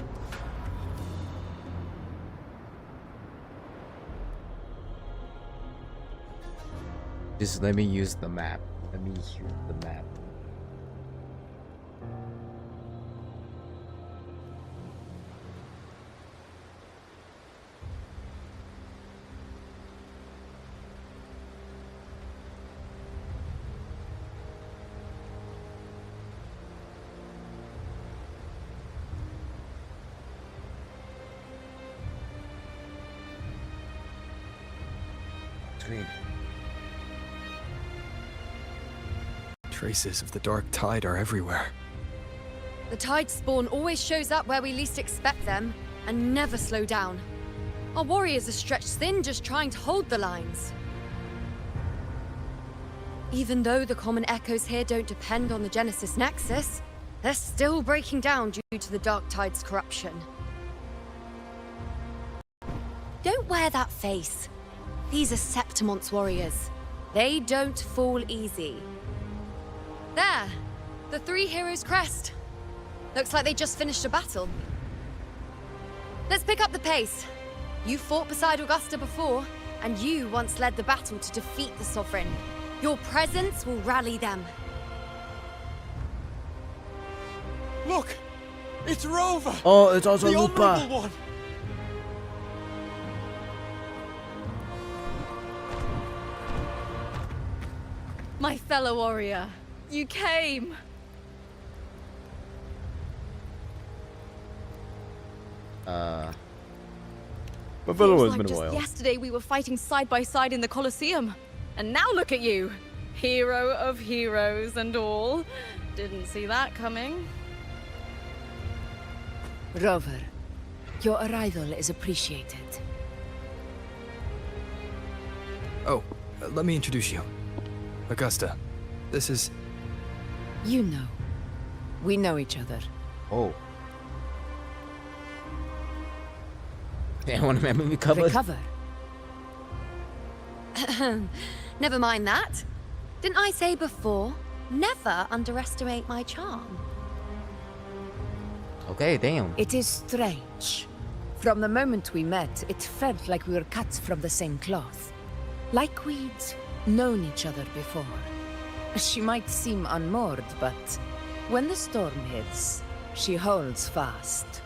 Just let me use the map. Let me use the map. Screen. Traces of the dark tide are everywhere. The tide spawn always shows up where we least expect them, and never slow down. Our warriors are stretched thin just trying to hold the lines. Even though the common echoes here don't depend on the Genesis Nexus, they're still breaking down due to the dark tide's corruption. Don't wear that face. These are Septimont's warriors. They don't fall easy. There! The three heroes' crest. Looks like they just finished a battle. Let's pick up the pace. You fought beside Augusta before, and you once led the battle to defeat the Sovereign. Your presence will rally them. Look! It's Rover! Oh, it's also the Lupa. Honorable One! My fellow warrior, you came! My fellow Feels has like been a just while. yesterday we were fighting side by side in the Colosseum. And now look at you! Hero of heroes and all. Didn't see that coming. Rover, your arrival is appreciated. Oh, let me introduce you. Augusta, this is... You know. We know each other. Oh. Yeah, I want to remember me cover. Recover. Never mind that. Didn't I say before? Never underestimate my charm. Okay, damn. It is strange. From the moment we met, it felt like we were cut from the same cloth. Like we'd known each other before. She might seem unmoored, but when the storm hits, she holds fast.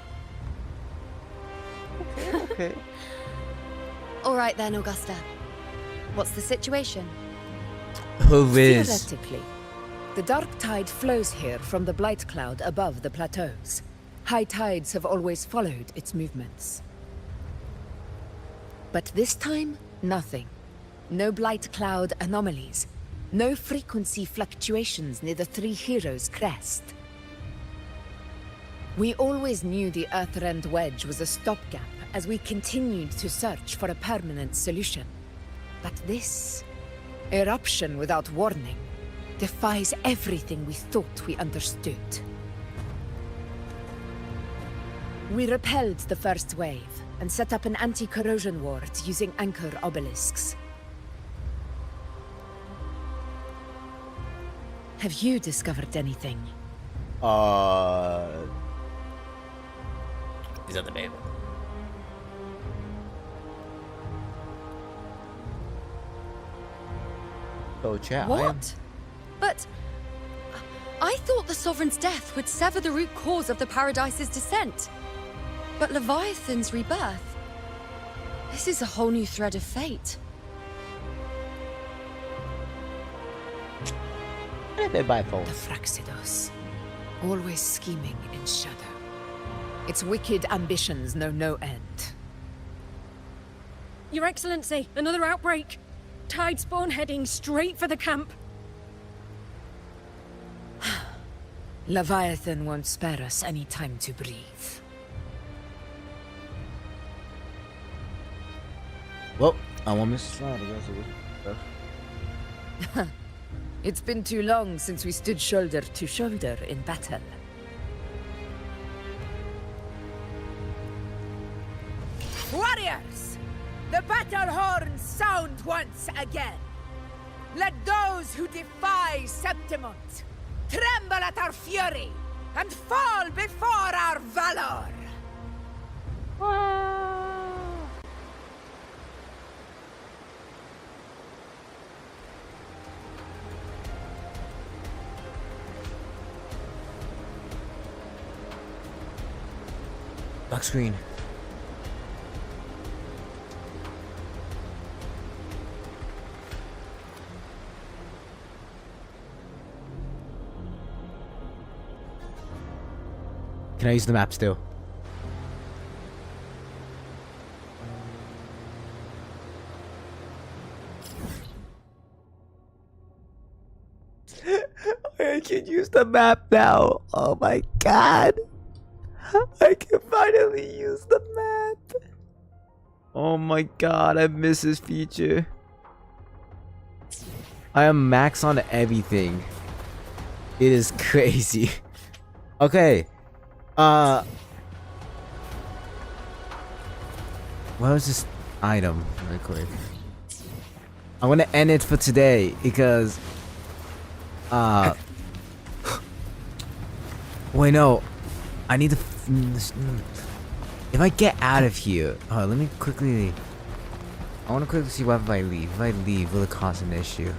Okay. All right then, Augusta. What's the situation? Who is? Theoretically, the dark tide flows here from the blight cloud above the plateaus. High tides have always followed its movements. But this time, nothing. No blight cloud anomalies. No frequency fluctuations near the Three Heroes crest. We always knew the Earthrend Wedge was a stopgap as we continued to search for a permanent solution. But this eruption without warning defies everything we thought we understood. We repelled the first wave and set up an anti-corrosion ward using anchor obelisks. Have you discovered anything? Is that the baby? Oh, chat. What? But I thought the Sovereign's death would sever the root cause of the Paradise's descent. But Leviathan's rebirth... This is a whole new thread of fate. They're bipolar. The Fraxidos. Always scheming in shadow. Its wicked ambitions know no end. Your Excellency, another outbreak. Tide spawn heading straight for the camp. Leviathan won't spare us any time to breathe. Well, I want Mrs. Slide, I guess. It's been too long since we stood shoulder to shoulder in battle. Warriors! The battle horns sound once again. Let those who defy Septimont tremble at our fury and fall before our valor. Back screen. Can I use the map still? I can use the map now. Oh my god. I can finally use the map. Oh my god, I miss this feature. I am max on everything. It is crazy. Okay. What was this item? Real quick. I'm gonna end it for today because wait, no. I need to if I get out of here, let me quickly. I want to quickly see what if I leave. If I leave, will it cause an issue?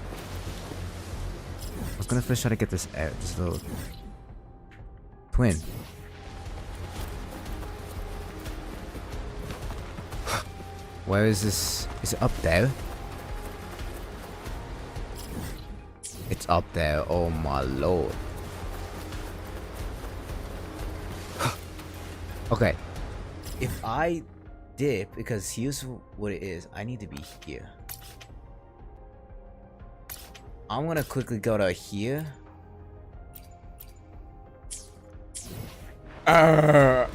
I was gonna first try to get this out, this little twin. Where is this? Is it up there? It's up there. Oh my lord. Okay. If I dip, because here's what it is. I need to be here. I'm gonna quickly go to here. I'm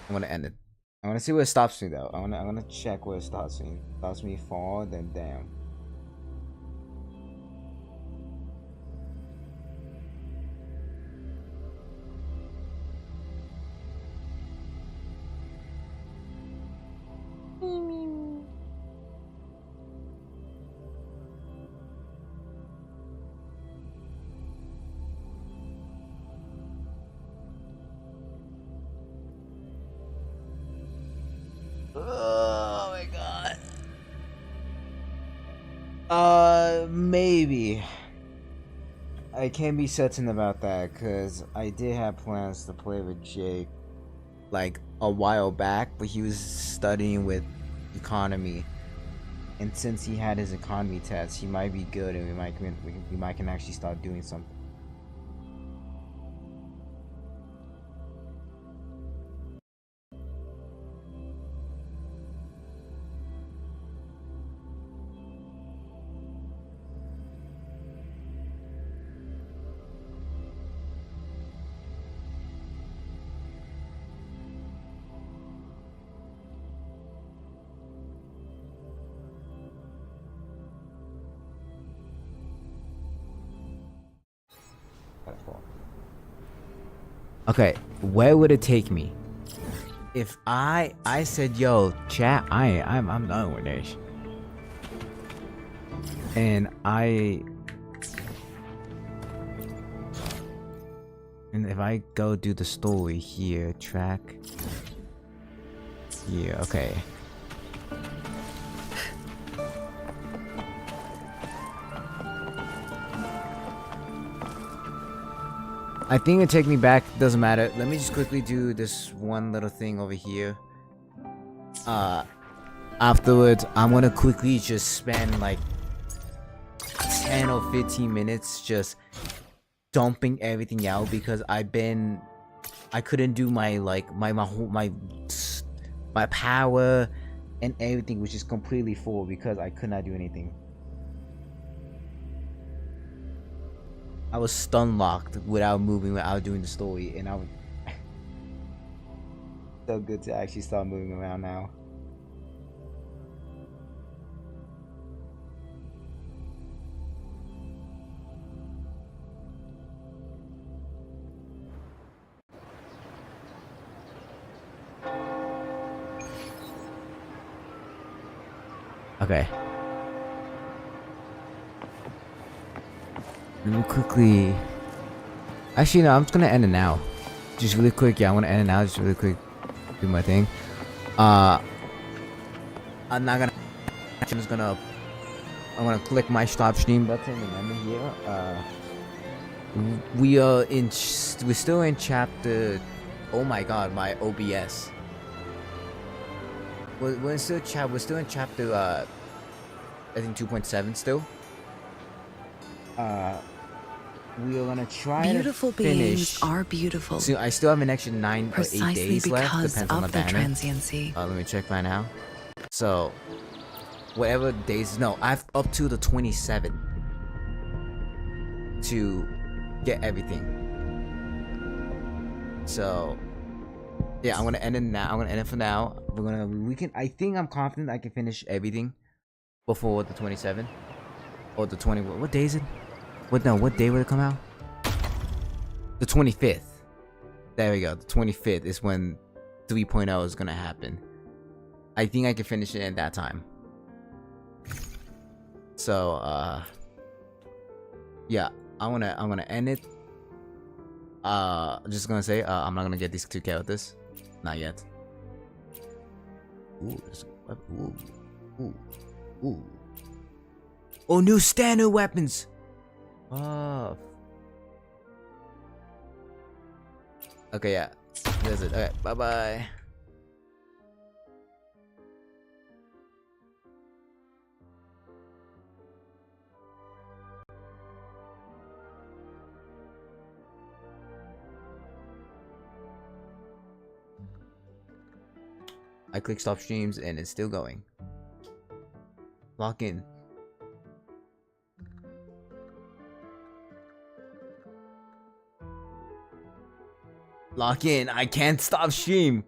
gonna end it. I wanna see where it stops me though. I'm gonna check where it stops me. Stops me forward, then down. Oh my god. Maybe. I can't be certain about that because I did have plans to play with Jake like a while back, but he was studying with economy, and since he had his economy test, he might be good, and we might can actually start doing something. Okay, where would it take me? If I said, "Yo, chat, I'm done with this," and if I go do the story here, track here, okay. I think it'll take me back, doesn't matter. Let me just quickly do this one little thing over here. Afterwards, I'm gonna quickly just spend like 10 or 15 minutes just dumping everything out because I couldn't do my my power and everything was just completely full because I could not do anything. I was stun locked without moving, without doing the story, and I was so good to actually start moving around now. Okay. Let me quickly... Actually, no, I'm just gonna end it now. Just really quick, yeah, I want to end it now. Just really quick, do my thing. I'm not gonna... I'm just gonna... I'm gonna click my stop stream button and end it here. We're still in chapter... Oh my god, my OBS. We're still in chapter, I think 2.7 still. We are gonna try Beautiful to finish. beings are beautiful. So I still have an extra 9 or 8 days left, depends on the banner. Transiency. Let me check right now. So, whatever days, no, I've up to the 27th to get everything. So, yeah, I'm gonna end it now. I'm gonna end it for now. I think I'm confident I can finish everything before the 27th or the 20. What day is it? What day will it come out? The 25th. There we go. The 25th is when 3.0 is gonna happen. I think I can finish it in that time. So yeah, I'm gonna end it. I'm just gonna say I'm not gonna get these 2 characters. Not yet. Ooh. Oh, new standard weapons. Oh. Okay, yeah. That's it. Okay, bye-bye. I click stop streams and it's still going. Lock in. Lock in. I can't stop stream.